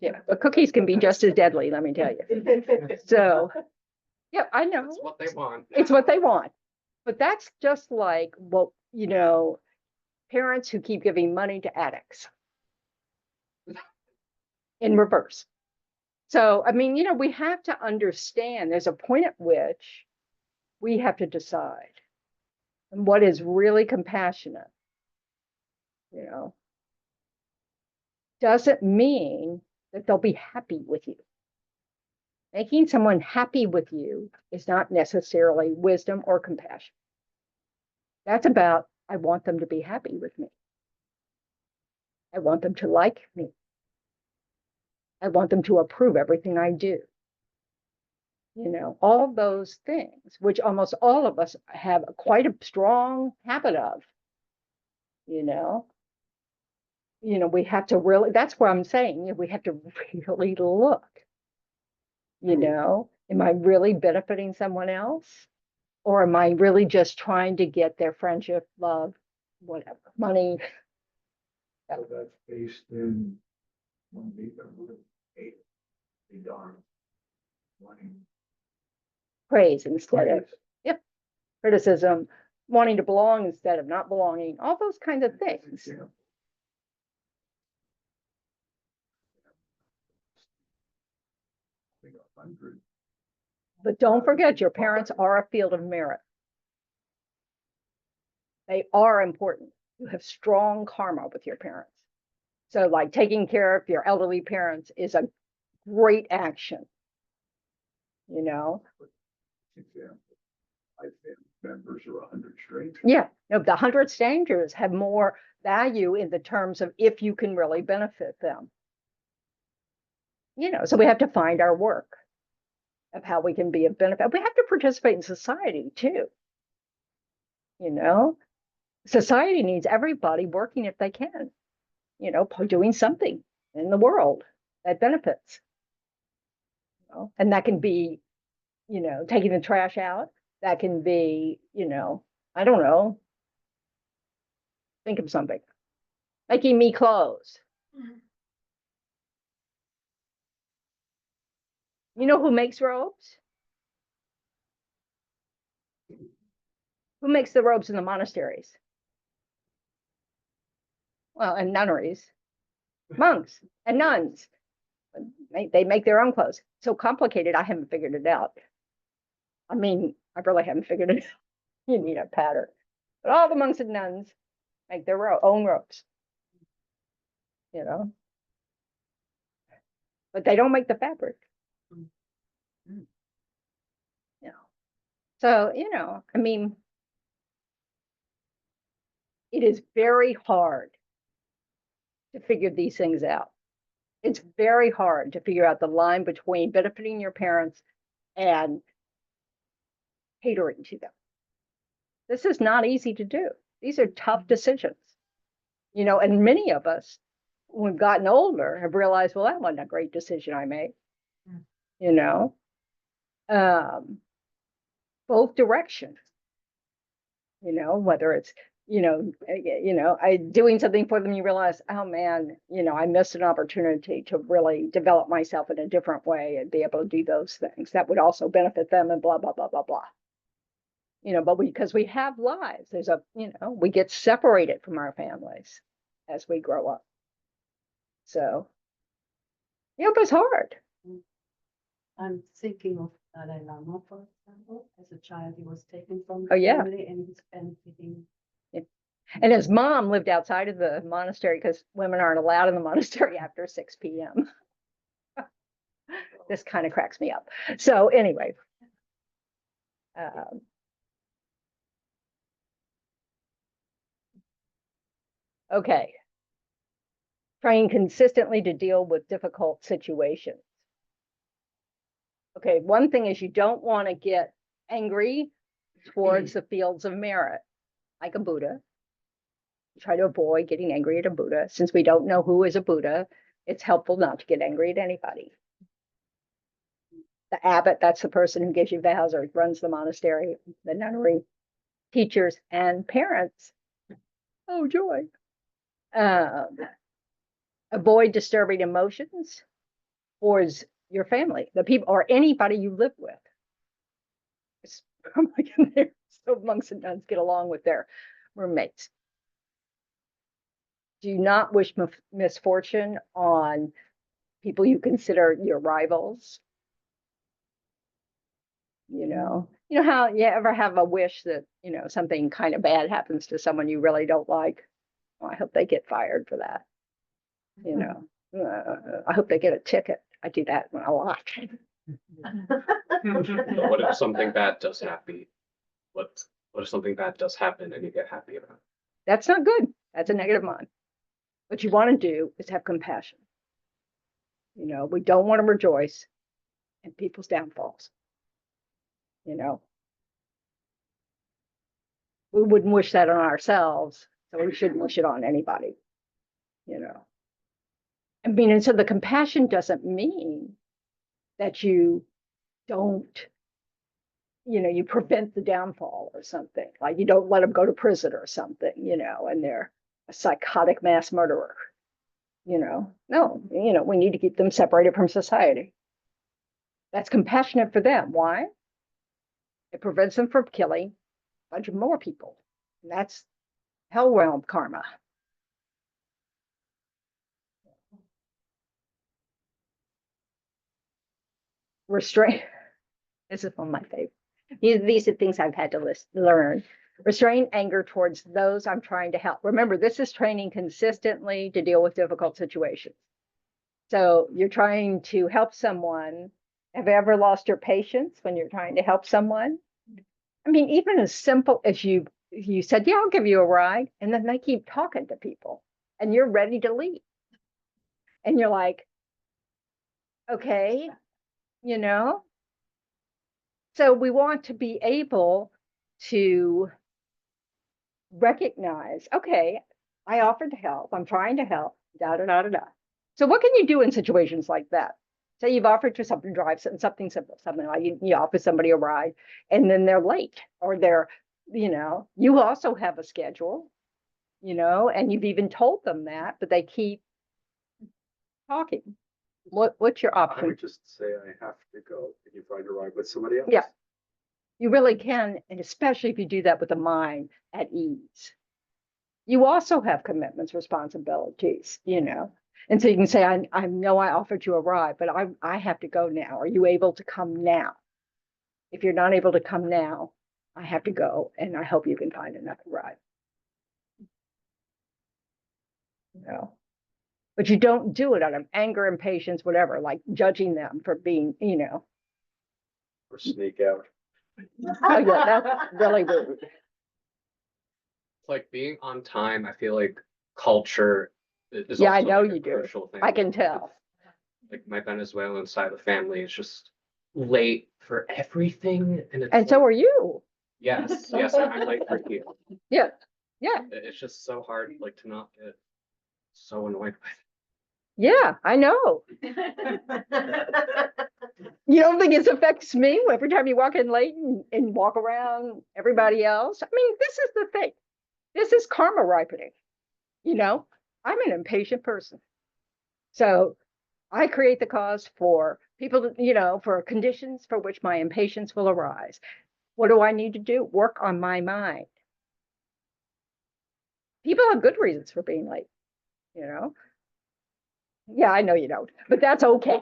Yeah, but cookies can be just as deadly, let me tell you. So, yeah, I know. That's what they want. It's what they want. But that's just like, well, parents who keep giving money to addicts in reverse. So, I mean, we have to understand there's a point at which we have to decide what is really compassionate, doesn't mean that they'll be happy with you. Making someone happy with you is not necessarily wisdom or compassion. That's about, I want them to be happy with me. I want them to like me. I want them to approve everything I do. All those things, which almost all of us have quite a strong habit of, we have to really, that's what I'm saying, we have to really look, am I really benefiting someone else? Or am I really just trying to get their friendship, love, whatever, money? So that's based in one week of eight, be darn. Wanting Praise instead of praise. criticism, wanting to belong instead of not belonging, all those kinds of things. Yeah. I think 100. But don't forget, your parents are a field of merit. They are important. You have strong karma with your parents. So like taking care of your elderly parents is a great action. Example, 5 family members or 100 strangers. Yeah, no, the 100 strangers have more value in the terms of if you can really benefit them. So we have to find our work of how we can be of benefit. We have to participate in society too. Society needs everybody working if they can, doing something in the world that benefits. And that can be, taking the trash out. That can be, I don't know. Think of something. Making me clothes. You know who makes robes? Who makes the robes in the monasteries? Well, and nunneries. Monks and nuns. They make their own clothes. So complicated, I haven't figured it out. I mean, I really haven't figured it out. You need a pattern. But all the monks and nuns make their own robes. But they don't make the fabric. So, I mean, it is very hard to figure these things out. It's very hard to figure out the line between benefiting your parents and catering to them. This is not easy to do. These are tough decisions. You know, and many of us, when we've gotten older, have realized, well, that wasn't a great decision I made. You know, both directions. You know, whether it's, I doing something for them, you realize, oh man, I missed an opportunity to really develop myself in a different way and be able to do those things that would also benefit them and blah, blah, blah, blah, blah. But because we have lives, we get separated from our families as we grow up. So, it was hard. I'm thinking of Dalai Lama, for example. As a child, he was taken from Oh, the yeah. family and he's benefiting. And his mom lived outside of the monastery because women aren't allowed in the monastery after 6 p.m. This kind of cracks me up. So anyway, okay. Trying consistently to deal with difficult situations. Okay, one thing is you don't want to get angry towards the fields of merit, like a Buddha. Try to avoid getting angry at a Buddha. Since we don't know who is a Buddha, it's helpful not to get angry at anybody. The abbot, that's the person who gives you vows or runs the monastery, the nunnery, teachers, and parents. Oh, joy. Avoid disturbing emotions towards your family, the people, or anybody you live with. So monks and nuns get along with their roommates. Do not wish misfortune on people you consider your rivals. You know how you ever have a wish that, something kind of bad happens to someone you really don't like? Well, I hope they get fired for that. I hope they get a ticket. I do that a lot. But what if something bad does happen? What if something bad does happen and you get happy about it? That's not good. That's a negative mind. What you want to do is have compassion. We don't want to rejoice in people's downfalls. We wouldn't wish that on ourselves, so we shouldn't wish it on anybody. I mean, and so the compassion doesn't mean that you don't, you prevent the downfall or something. Like you don't let them go to prison or something, and they're a psychotic mass murderer. No, we need to keep them separated from society. That's compassionate for them. Why? It prevents them from killing a bunch of more people. And that's hell realm karma. Restraint. This is one of my favorites. These are things I've had to learn. Restrain anger towards those I'm trying to help. Remember, this is training consistently to deal with difficult situations. So you're trying to help someone. Have you ever lost your patience when you're trying to help someone? I mean, even as simple as you said, yeah, I'll give you a ride. And then they keep talking to people and you're ready to leave. And you're like, okay, So we want to be able to recognize, okay, I offered to help. I'm trying to help, da, da, da, da, da. So what can you do in situations like that? Say you've offered to something, drive something simple, something like you offer somebody a ride and then they're late or they're, you also have a schedule, and you've even told them that, but they keep talking. What's your I option? would just say I have to go. Can you find a ride with somebody else? Yeah. You really can, and especially if you do that with a mind at ease. You also have commitments, responsibilities, And so you can say, I know I offered you a ride, but I have to go now. Are you able to come now? If you're not able to come now, I have to go, and I hope you can find another ride. But you don't do it out of anger, impatience, whatever, like judging them for being, Or sneak out. Oh yeah, that's really rude. Like being on time, I feel like culture is Yeah, I also know like a you do. crucial thing. I can tell. Like my Venezuelan side of the family is just late for everything, and it's And so like, are you. yes, I'm late for you. Yeah. It's just so hard, like to not get so annoyed with. Yeah, I know. You don't think it affects me every time you walk in late and walk around everybody else? I mean, this is the thing. This is karma ripening. You know, I'm an impatient person. So I create the cause for people, for conditions for which my impatience will arise. What do I need to do? Work on my mind. People have good reasons for being late, you know? Yeah, I know you don't, but that's okay.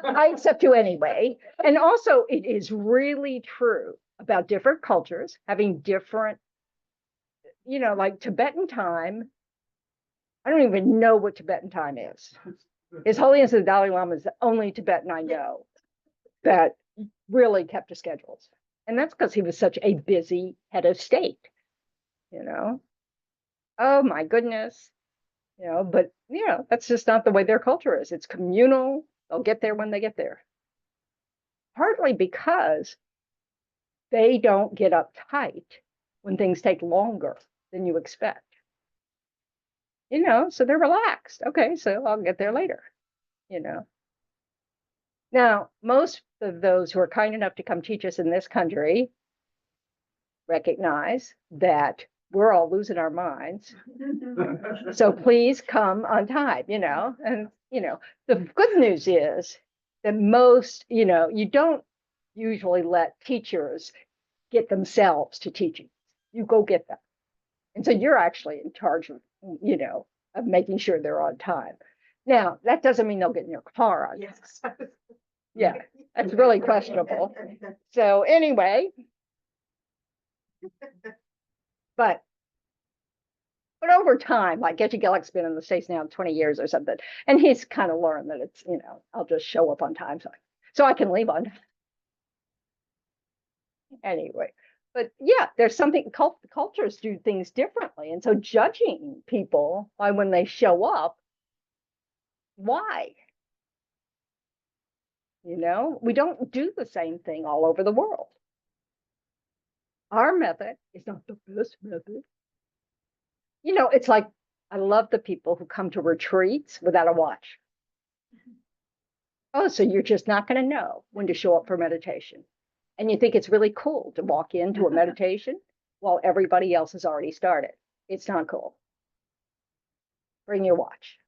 I accept you anyway. And also, it is really true about different cultures having different, like Tibetan time. I don't even know what Tibetan time is. His Holiness the Dalai Lama is the only Tibetan I know that really kept to schedules. And that's because he was such a busy head of state, Oh my goodness. But that's just not the way their culture is. It's communal. They'll get there when they get there. Partly because they don't get uptight when things take longer than you expect. So they're relaxed. Okay, so I'll get there later, Now, most of those who are kind enough to come teach us in this country recognize that we're all losing our minds. So please come on time, and, the good news is that most, you don't usually let teachers get themselves to teaching. You go get them. And so you're actually in charge of, of making sure they're on time. Now, that doesn't mean they'll get in your car on time. Yes. Yeah, that's really questionable. So anyway, but over time, like Getty Gellick's been in the States now 20 years or something, and he's kind of learned that it's, I'll just show up on time so I can leave on time. Anyway, but yeah, there's something, cultures do things differently. And so judging people by when they show up, why? We don't do the same thing all over the world. Our method is not the best method. It's like, I love the people who come to retreats without a watch. Oh, so you're just not going to know when to show up for meditation. And you think it's really cool to walk into a meditation while everybody else has already started. It's not cool. Bring your watch.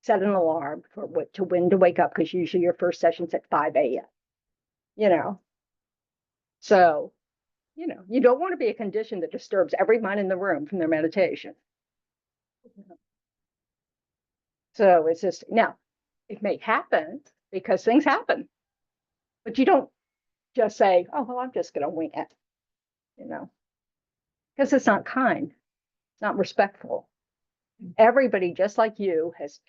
Set an alarm for when to wake up, because usually your first session's at 5 a.m. So, you don't want to be a condition that disturbs every mind in the room from their meditation. So it's just, now, it may happen because things happen, but you don't just say, oh, well, I'm just going to wing it, because it's not kind, it's not respectful. Everybody, just like you, has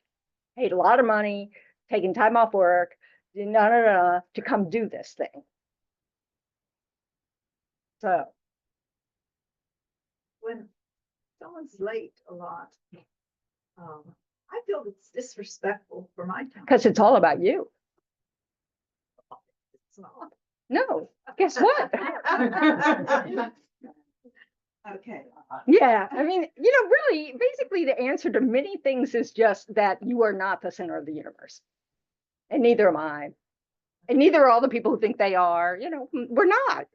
paid a lot of money, taken time off work, to come do this thing. So When someone's late a lot, I feel it's disrespectful for my time. because it's all about you. It's not. No, guess what? Okay. Yeah, I mean, really, basically the answer to many things is just that you are not the center of the universe. And neither am I. And neither are all the people who think they are. We're not.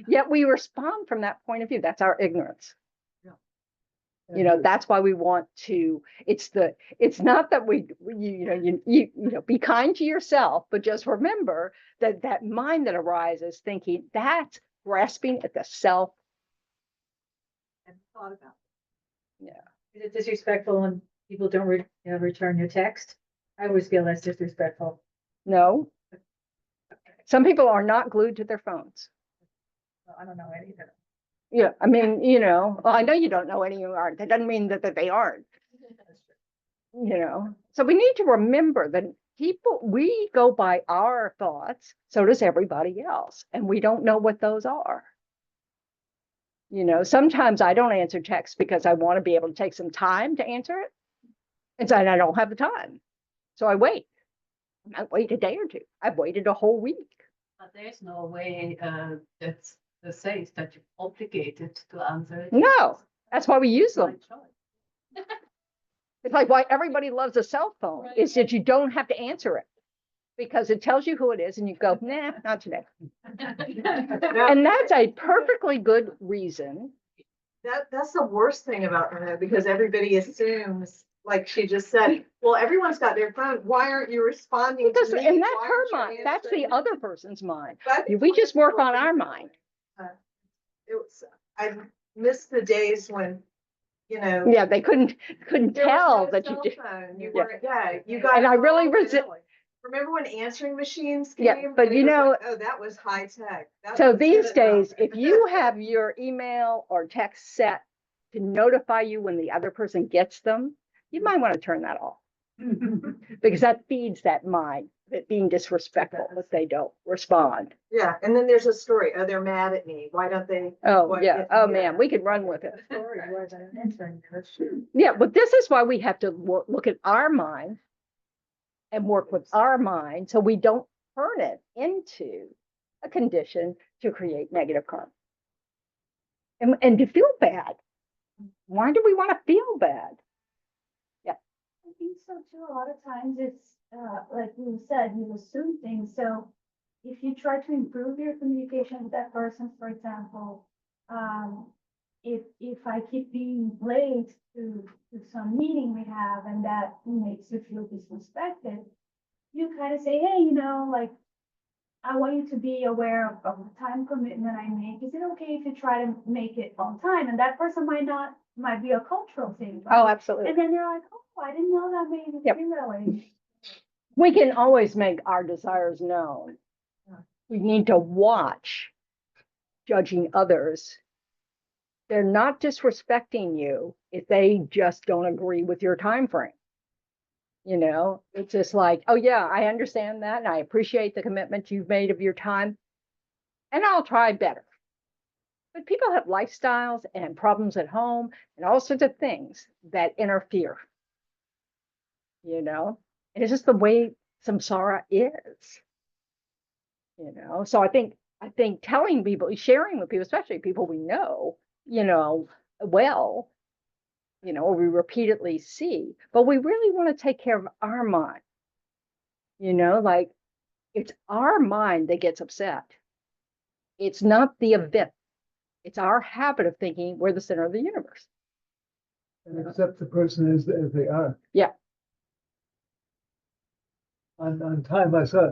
Yet we respond from that point of view. That's our ignorance. That's why we want to, it's not that be kind to yourself, but just remember that mind that arises thinking, that's grasping at the self. And thought about Yeah. Is it disrespectful when people don't return your text? I always feel that's disrespectful. No. Some people are not glued to their phones. Well, I don't know any of them. Yeah, I mean, well, I know you don't know any who aren't. That doesn't mean that they aren't. So we need to remember that we go by our thoughts, so does everybody else, and we don't know what those are. Sometimes I don't answer texts because I want to be able to take some time to answer it, and so I don't have the time, so I wait. I wait a day or two. I've waited a whole week. But there's no way that says that you're obligated to answer it. No, that's why we use them. Right choice. It's like why everybody loves a cell phone is that you don't have to answer it because it tells you who it is and you go, nah, not today. And that's a perfectly good reason. That's the worst thing about her, because everybody assumes, like she just said, well, everyone's got their phone. Why aren't you responding Because, to me? and that's Why her aren't you mind. That's the answering?" other person's mind. But I think We one just of the work on people- our mind. It was, I missed the days when, you know. Yeah, they couldn't there was tell no that you cell did. phone. You Yeah. were, you got. And I really home and resist. Remember when answering machines Yeah, came? but and it you was know- like, oh, that was high tech. So these days, if you have your email or text set to notify you when the other person gets them, you might want to turn that off. Because that feeds that mind, that being disrespectful if they don't respond. Yeah, and then there's a story. Oh, they're mad at me. Why don't they? Oh, What yeah. if- Oh, yeah. man, we could run with it. Story wasn't answering, that's true. Yeah, but this is why we have to look at our mind and work with our mind so we don't turn it into a condition to create negative karma. And to feel bad. Why do we want to feel bad? I think so too. A lot of times it's, like you said, you assume things. So if you try to improve your communication with that person, for example, if I keep being late to some meeting we have and that makes you feel disrespected, you kind of say, hey, like, I want you to be aware of the time commitment I make. Is it okay if you try to make it on time? And that person might be a cultural thing. Oh, right? absolutely. And then they're like, oh, I didn't know that made you Yep. feel that way. We can always make our desires known. We need to watch judging others. They're not disrespecting you if they just don't agree with your time frame. It's just like, oh yeah, I understand that and I appreciate the commitment you've made of your time and I'll try better. But people have lifestyles and problems at home and all sorts of things that interfere. And it's just the way samsara is. So I think telling people, sharing with people, especially people we know, well, or we repeatedly see, but we really want to take care of our mind. Like it's our mind that gets upset. It's not the event. It's our habit of thinking we're the center of the universe. And accept the person as they are. Yeah. On time, I saw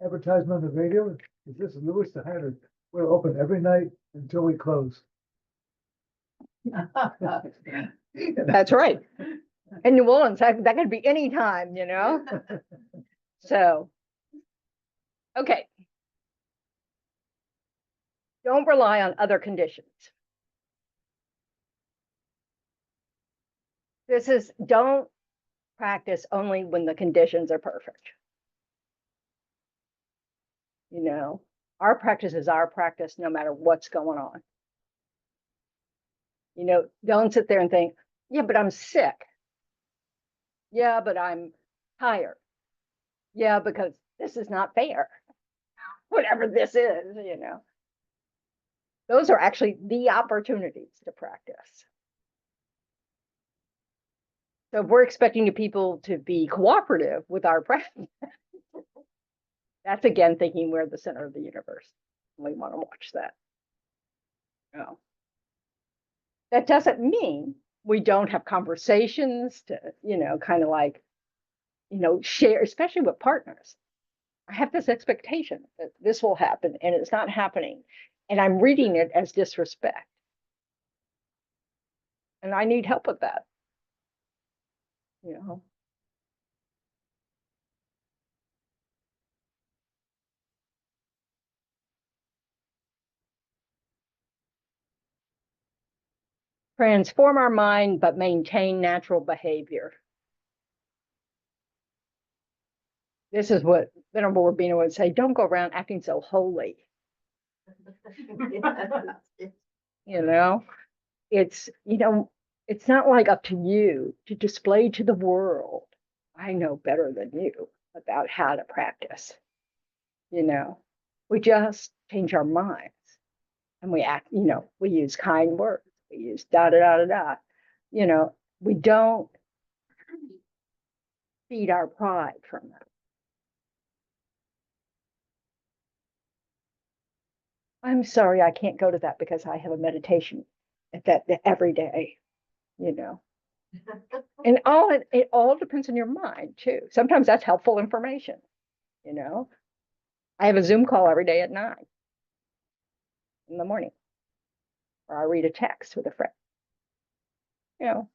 advertisement on the radio. This is Lewis the Hatter. We're open every night until we close. That's right. In New Orleans, that could be any time, So, okay. Don't rely on other conditions. Don't practice only when the conditions are perfect. Our practice is our practice no matter what's going on. Don't sit there and think, yeah, but I'm sick. Yeah, but I'm tired. Yeah, because this is not fair. Whatever this is, Those are actually the opportunities to practice. So if we're expecting people to be cooperative with our practice, that's again thinking we're the center of the universe. We want to watch that. No. That doesn't mean we don't have conversations to, kind of like, share, especially with partners. I have this expectation that this will happen and it's not happening. And I'm reading it as disrespect. And I need help with that. Transform our mind, but maintain natural behavior. This is what Venerable Rabino would say, don't go around acting so holy. It's not like up to you to display to the world, I know better than you about how to practice. We just change our minds and we act, we use kind words, we use da da da da da. We don't feed our pride from that. I'm sorry, I can't go to that because I have a meditation at that every day, you know. And it all depends on your mind too. Sometimes that's helpful information, you know. I have a Zoom call every day at 9 in the morning, or I read a text with a friend, you know.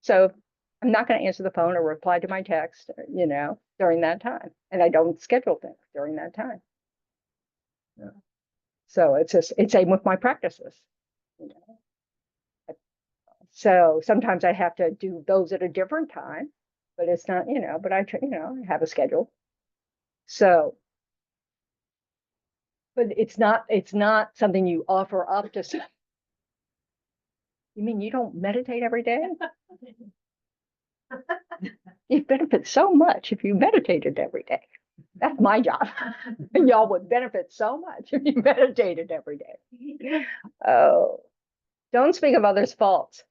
So I'm not going to answer the phone or reply to my text, you know, during that time, and I don't schedule things during that time. Yeah. So it's same with my practices, you know. So sometimes I have to do those at a different time, but it's not, you know, but I have a schedule. So, but it's not something you offer up to some. You mean you don't meditate every day? You benefit so much if you meditated every day. That's my job. And y'all would benefit so much if you meditated every day. Oh, don't speak of others' faults.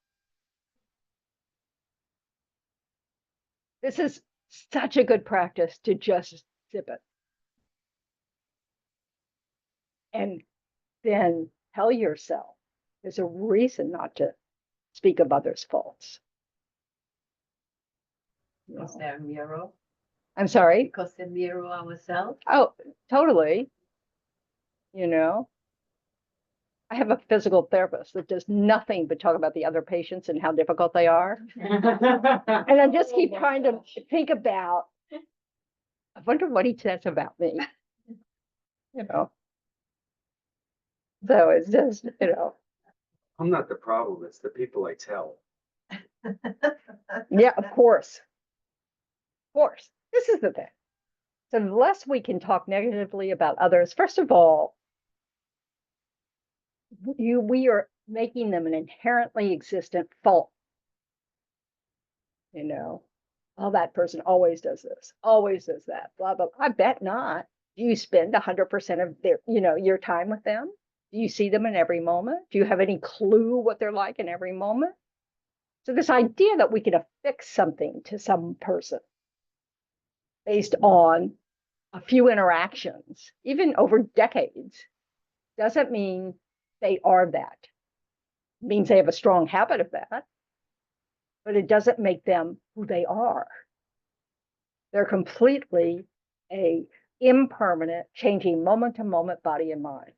This is such a good practice to just sip it. And then tell yourself there's a reason not to speak of others' faults. Because they're a mirror, I'm sorry. because they mirror ourselves. Oh, totally. You know, I have a physical therapist that does nothing but talk about the other patients and how difficult they are. And I just keep trying to think about, I wonder what he says about me. You know. So it's just, you know, I'm not the problem, it's the people I tell. yeah, of course. Of course. This is the thing. So the less we can talk negatively about others, first of all, we are making them an inherently existent fault. You know, oh, that person always does this, always does that, blah, blah. I bet not. Do you spend 100% of their, you know, your time with them? Do you see them in every moment? Do you have any clue what they're like in every moment? So this idea that we can affix something to some person based on a few interactions, even over decades, doesn't mean they are that. It means they have a strong habit of that, but it doesn't make them who they are. They're completely a impermanent, changing moment to moment body and mind.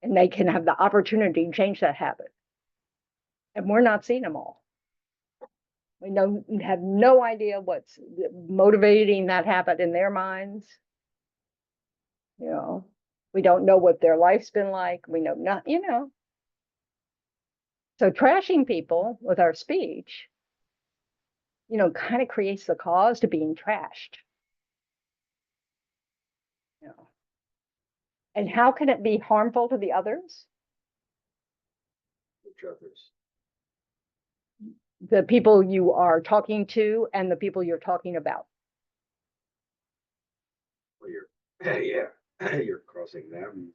And they can have the opportunity to change that habit. And we're not seeing them all. We have no idea what's motivating that habit in their minds. You know, we don't know what their life's been like. We know not, you know. So trashing people with our speech, you know, kind of creates the cause to being trashed. You know. And how can it be harmful to the others? Which others? The people you are talking to and the people you're talking about. Well, yeah, you're crossing them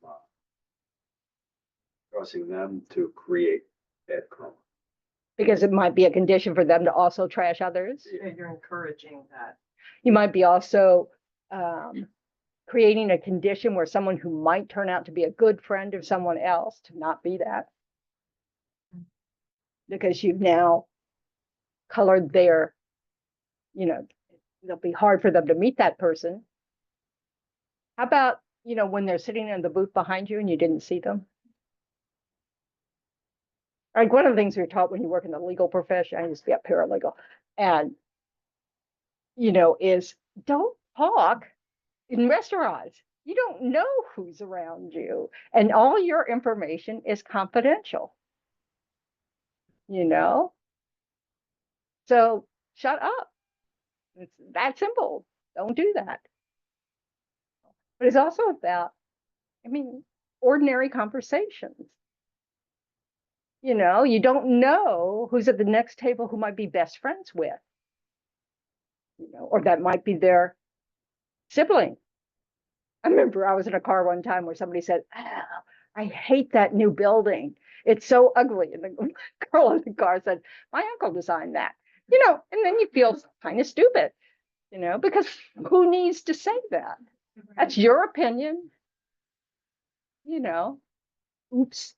to create bad karma. Because it might be a condition for them to also trash others. And you're encouraging that. You might be also creating a condition where someone who might turn out to be a good friend of someone else to not be that. Because you've now colored their, you know, it'll be hard for them to meet that person. How about, you know, when they're sitting in the booth behind you and you didn't see them? Like one of the things we were taught when you work in the legal profession, I used to be a paralegal, and, you know, is don't talk in restaurants. You don't know who's around you, and all your information is confidential. You know? So shut up. It's that simple. Don't do that. But it's also about, I mean, ordinary conversations. You know, you don't know who's at the next table who might be best friends with. You know, or that might be their sibling. I remember I was in a car one time where somebody said, oh, I hate that new building. It's so ugly. And the girl in the car said, my uncle designed that. You know, and then you feel kind of stupid. You know, because who needs to say that? That's your opinion. You know, oops.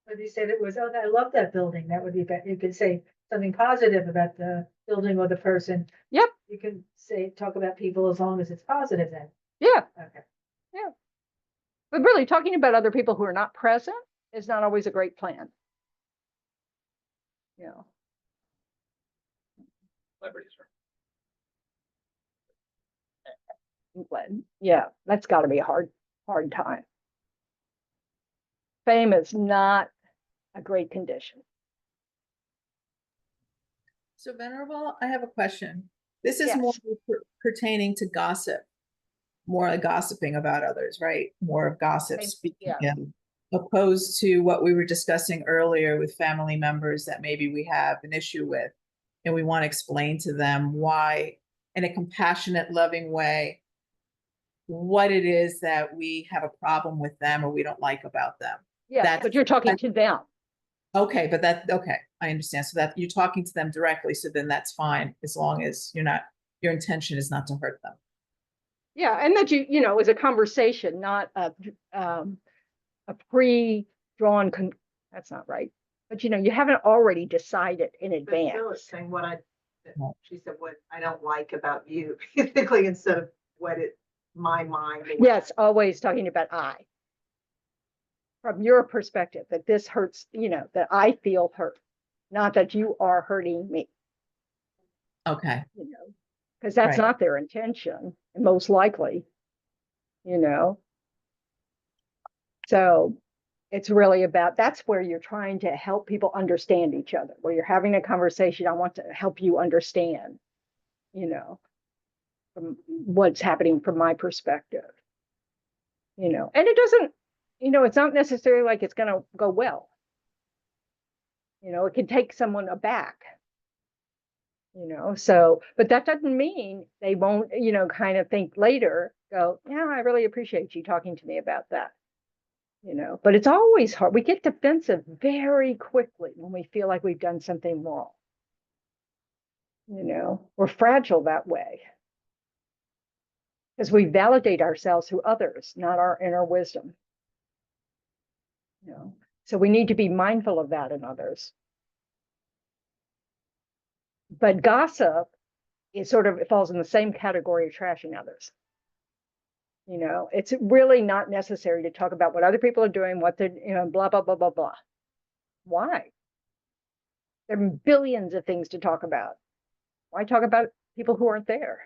If you said it was, oh, I love that building, that would be, you could say something positive about the building or the person. Yep. You can say, talk about people as long as it's positive then. Yeah. Okay. Yeah. But really, talking about other people who are not present is not always a great plan. You know. Celebrities are. But, yeah, that's got to be a hard time. Fame is not a great condition. So Venerable, I have a question. This is more pertaining to gossip, more like gossiping about others, right? More of gossip speaking, opposed to what we were discussing earlier with family members that maybe we have an issue with, and we want to explain to them why, in a compassionate, loving way, what it is that we have a problem with them or we don't like about them. Yeah, but you're talking to them. Okay, but okay, I understand. So that you're talking to them directly, so then that's fine, as long as your intention is not to hurt them. Yeah, and that you know, is a conversation, not a pre-drawn, that's not right. But you know, you haven't already decided in advance. Phyllis saying she said what I don't like about you, basically, instead of what my mind. Yes, always talking about I. From your perspective, that this hurts, you know, that I feel hurt, not that you are hurting me. Okay. You know, because that's not their intention, most likely, you know. So it's really about, that's where you're trying to help people understand each other, where you're having a conversation. I want to help you understand, you know, from what's happening from my perspective, you know, and it doesn't, you know, it's not necessarily like it's going to go well. You know, it can take someone aback, you know, so, but that doesn't mean they won't, you know, kind of think later, go, yeah, I really appreciate you talking to me about that. You know, but it's always hard. We get defensive very quickly when we feel like we've done something wrong. You know, we're fragile that way. Because we validate ourselves through others, not our inner wisdom. You know, so we need to be mindful of that in others. But gossip is sort of, it falls in the same category of trashing others. You know, it's really not necessary to talk about what other people are doing, what they're, you know, blah, blah, blah, blah, blah. Why? There are billions of things to talk about. Why talk about people who aren't there?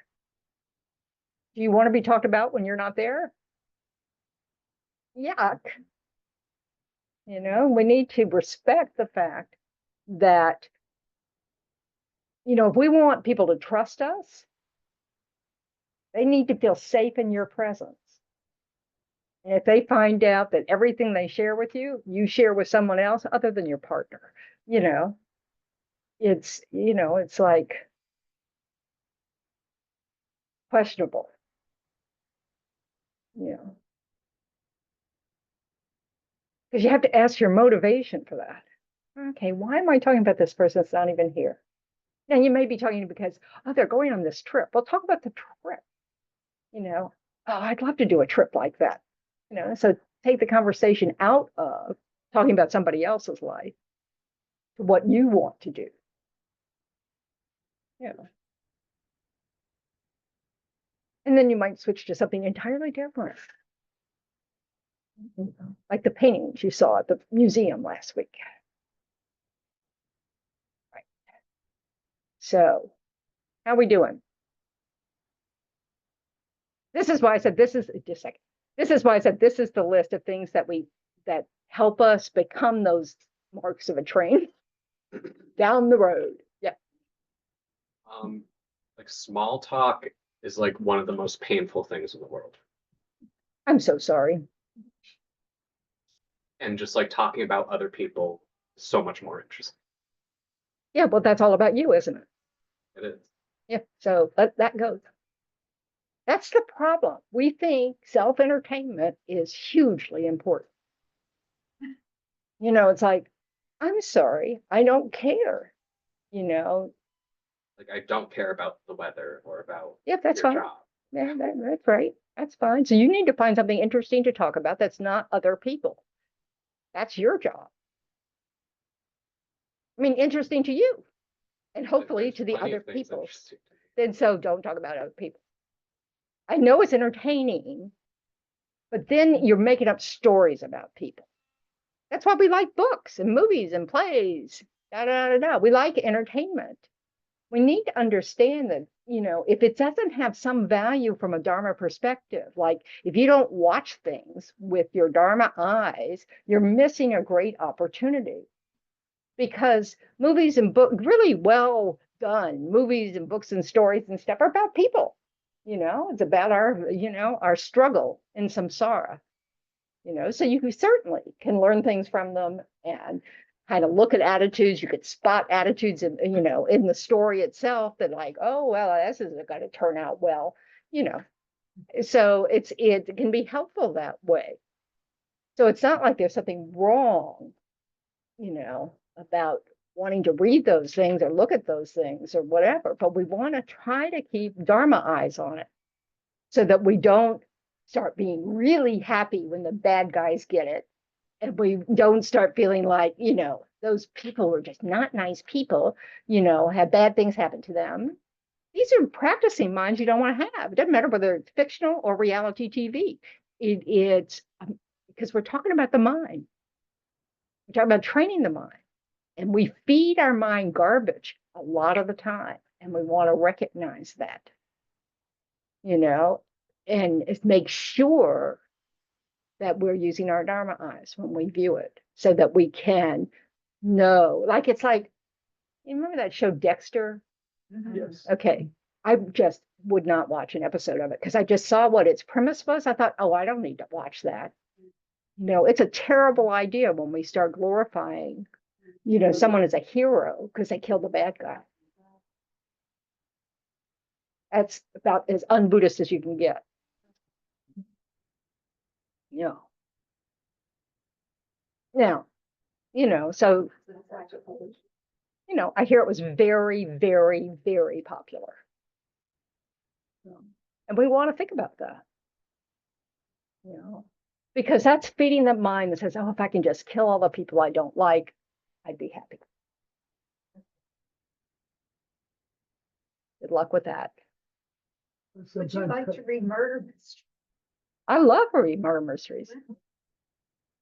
Do you want to be talked about when you're not there? Yuck. You know, we need to respect the fact that, you know, if we want people to trust us, they need to feel safe in your presence. And if they find out that everything they share with you, you share with someone else other than your partner, you know, it's, you know, it's like questionable. You know, because you have to ask your motivation for that. Okay, why am I talking about this person that's not even here? Now you may be talking because, oh, they're going on this trip. Well, talk about the trip. You know, oh, I'd love to do a trip like that. You know, so take the conversation out of talking about somebody else's life to what you want to do. Yeah. And then you might switch to something entirely different. You know, like the paintings you saw at the museum last week. Right. So, how are we doing? This is why I said this is just a second. This is why I said this is the list of things that help us become those marks of a train down the road. Yeah. Like small talk is like one of the most painful things in the world. I'm so sorry. And just like talking about other people is so much more interesting. Yeah, well, that's all about you, isn't it? It is. Yeah, so let that go. That's the problem. We think self-entertainment is hugely important. You know, it's like, I'm sorry, I don't care. You know, Like, I don't care about the weather or about Yeah, that's your fine. job. Yeah, that's right. That's fine. So you need to find something interesting to talk about that's not other people. That's your job. I mean, interesting to you and Like, hopefully there's to the plenty other of things people. interesting to me. Then so don't talk about other people. I know it's entertaining, but then you're making up stories about people. That's why we like books and movies and plays. Da, da, da, da. We like entertainment. We need to understand that, if it doesn't have some value from a Dharma perspective, like if you don't watch things with your Dharma eyes, you're missing a great opportunity. Because movies and books, really well done movies and books and stories and stuff are about people. It's about our struggle in samsara. So you certainly can learn things from them and kind of look at attitudes. You could spot attitudes in the story itself that like, oh, well, this isn't going to turn out well, so it can be helpful that way. So it's not like there's something wrong, about wanting to read those things or look at those things or whatever, but we want to try to keep Dharma eyes on it so that we don't start being really happy when the bad guys get it. And we don't start feeling like, those people are just not nice people, have bad things happen to them. These are practicing minds you don't want to have. It doesn't matter whether it's fictional or reality TV. It's because we're talking about the mind. We're talking about training the mind. And we feed our mind garbage a lot of the time. And we want to recognize that, and make sure that we're using our Dharma eyes when we view it so that we can know. It's like, you remember that show Dexter? Yes. Okay. I just would not watch an episode of it because I just saw what its premise was. I thought, oh, I don't need to watch that. It's a terrible idea when we start glorifying, someone as a hero because they killed the bad guy. That's about as un-Buddhist as you can get. Now, so, I hear it was very, very, very popular. And we want to think about that, because that's feeding the mind that says, oh, if I can just kill all the people I don't like, I'd be happy. Good luck with that. Would you like to read murder mystery? I love reading murder mysteries.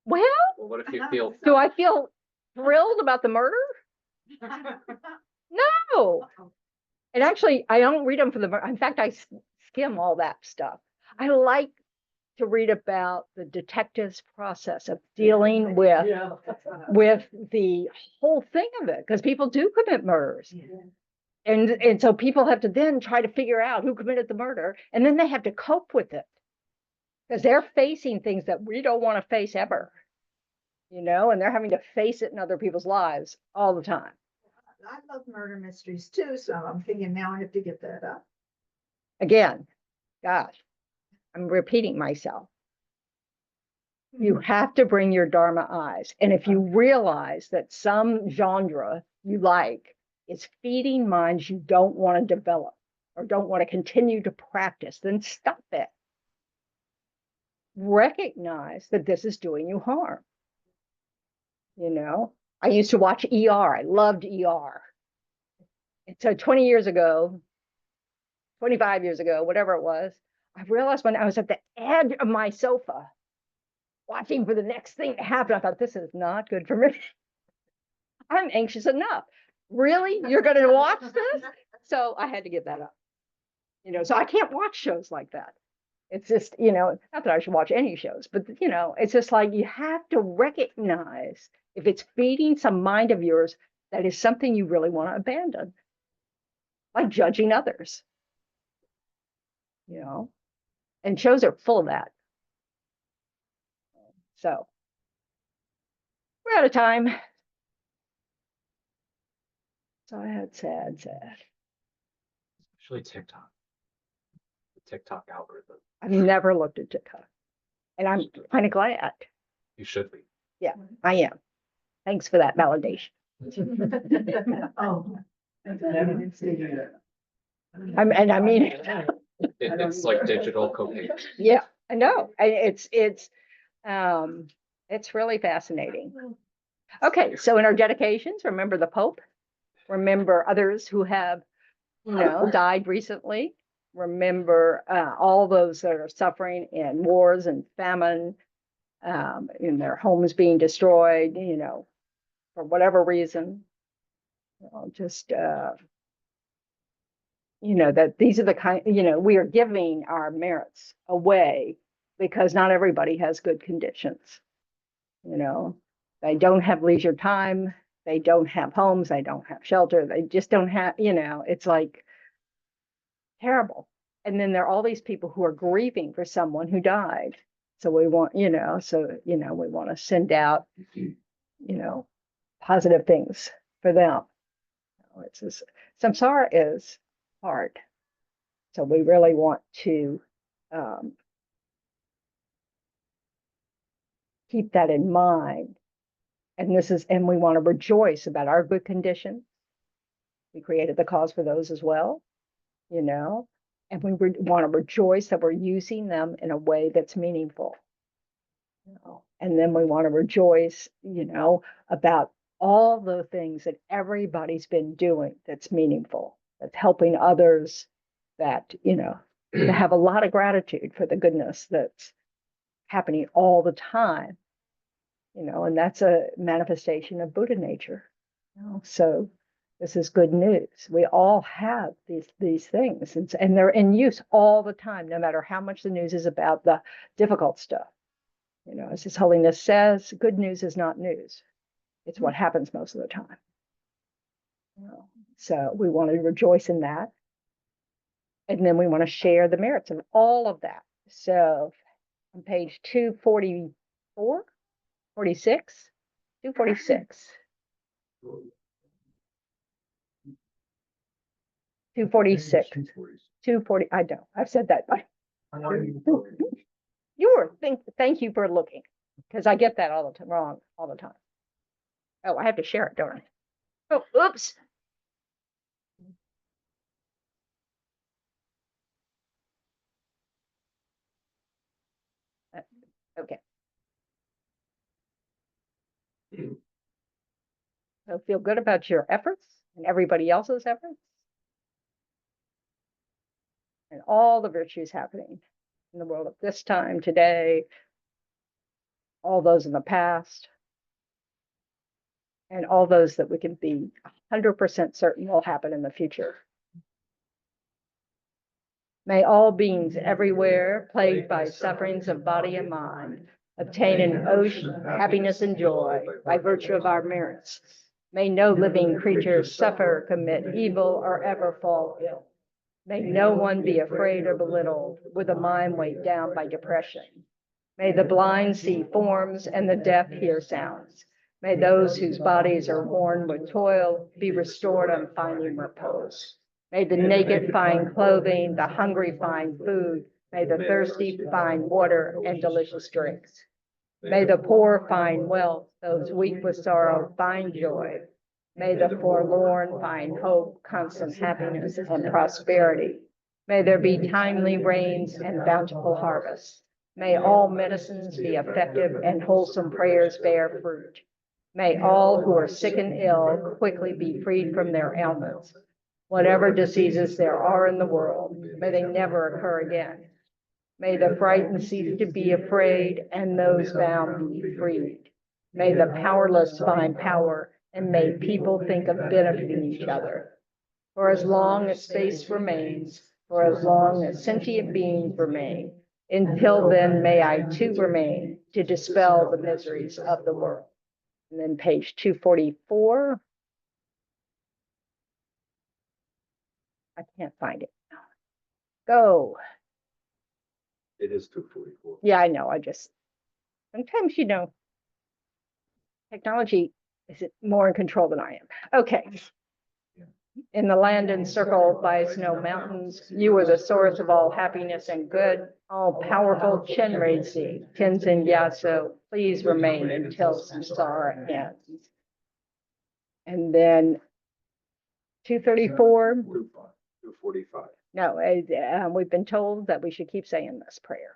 Well, Well, what if you feel do I feel thrilled about the murder? No. And actually, I don't read them for the murder. In fact, I skim all that stuff. I like to read about the detective's process of dealing with the whole thing of it, because people do commit murders. And so people have to then try to figure out who committed the murder, and then they have to cope with it because they're facing things that we don't want to face ever, and they're having to face it in other people's lives all the time. I love murder mysteries too, so I'm thinking now I have to get that up. Again, gosh, I'm repeating myself. You have to bring your Dharma eyes. And if you realize that some genre you like is feeding minds you don't want to develop or don't want to continue to practice, then stop it. Recognize that this is doing you harm. I used to watch ER. I loved ER. And so 20 years ago, 25 years ago, whatever it was, I realized when I was at the edge of my sofa, watching for the next thing to happen, I thought, this is not good for me. I'm anxious enough. Really? You're going to watch this? So I had to give that up. So I can't watch shows like that. It's just, not that I should watch any shows, but, it's just like you have to recognize if it's feeding some mind of yours that is something you really want to abandon, like judging others, and shows are full of that. So we're out of time. So I had sad. Especially TikTok. The TikTok algorithm. I've never looked at TikTok, and I'm kind of glad. You should be. Yeah, I am. Thanks for that validation. Oh. And I mean, It's like digital cocaine. yeah, I know. It's really fascinating. Okay, so in our dedications, remember the Pope, remember others who have, died recently. Remember all those that are suffering in wars and famine, in their homes being destroyed, for whatever reason. Just that these are the kind, we are giving our merits away because not everybody has good conditions. They don't have leisure time, they don't have homes, they don't have shelter, they just don't have, it's like terrible. And then there are all these people who are grieving for someone who died. So we want, we want to send out, positive things for them. It's just, samsara is hard. So we really want to keep that in mind. And we want to rejoice about our good condition. We created the cause for those as well, and we want to rejoice that we're using them in a way that's meaningful. And then we want to rejoice, about all the things that everybody's been doing that's meaningful, that's helping others, that, to have a lot of gratitude for the goodness that's happening all the time, and that's a manifestation of Buddha nature. So this is good news. We all have these things, and they're in use all the time, no matter how much the news is about the difficult stuff. As His Holiness says, good news is not news. It's what happens most of the time. So we want to rejoice in that. And then we want to share the merits of all of that. So on page 244, 46, 246. 246, 240. I know, I've said that. Thank you for looking, because I get that all the time, wrong all the time. Oh, I have to share it, don't I? Oh, oops. Okay. So feel good about your efforts and everybody else's efforts and all the virtues happening in the world at this time, today, all those in the past, and all those that we can be 100% certain will happen in the future. May all beings everywhere, plagued by sufferings of body and mind, obtain an ocean of happiness and joy by virtue of our merits. May no living creature suffer, commit evil, or ever fall ill. May no one be afraid or belittled, with a mind weighed down by depression. May the blind see forms and the deaf hear sounds. May those whose bodies are worn with toil be restored on finding repose. May the naked find clothing, the hungry find food. May the thirsty find water and delicious drinks. May the poor find wealth, those weak with sorrow find joy. May the forlorn find hope, constant happiness, and prosperity. May there be timely rains and bountiful harvests. May all medicines be effective and wholesome prayers bear fruit. May all who are sick and ill quickly be freed from their ailments. Whatever diseases there are in the world, may they never occur again. May the frightened cease to be afraid, and those bound be freed. May the powerless find power, and may people think of benefiting each other. For as long as space remains, for as long as sentient beings remain, until then may I too remain to dispel the miseries of the world. And then page 244. I can't find it. Go. It is 244. Yeah, I know. Sometimes, technology is more in control than I am. Okay. In the land encircled by snow mountains, you are the source of all happiness and good. All powerful Chenrezig, Tenzin Gyatso, please remain until samsara ends. And then 234. 245. No, we've been told that we should keep saying this prayer.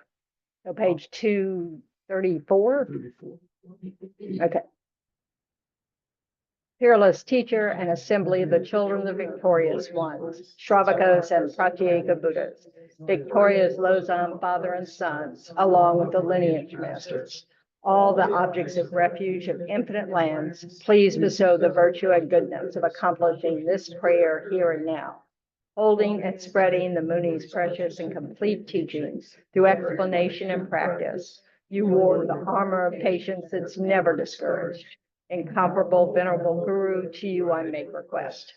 So page 234. 34. Okay. Fearless teacher and assembly of the children of the victorious ones, Shravakas and Pratyeka Buddhas, victorious Losam father and sons, along with the lineage masters, all the objects of refuge of infinite lands, please bestow the virtue and goodness of accomplishing this prayer here and now, holding and spreading the Muni's precious and complete teachings through explanation and practice. You wore the armor of patience that's never discouraged. Incomparable venerable guru, to you I make request.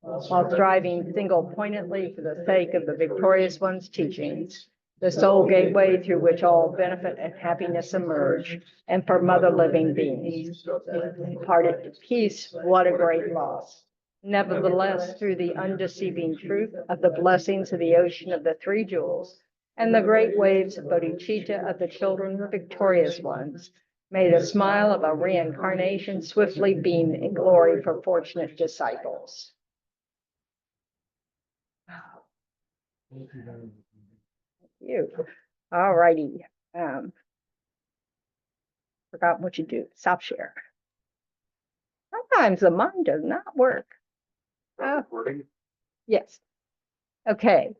While striving single-pointedly for the sake of the victorious one's teachings, the sole gateway through which all benefit and happiness emerge, and for mother living beings. Departed to peace, what a great loss. Nevertheless, through the undeceiving truth of the blessings of the ocean of the three jewels, and the great waves of bodhicitta of the children of the victorious ones, may the smile of a reincarnation swiftly beam in glory for fortunate disciples. You. All righty. Forgot what you do. Stop share. Sometimes the mind does not work. Recording? Yes. Okay.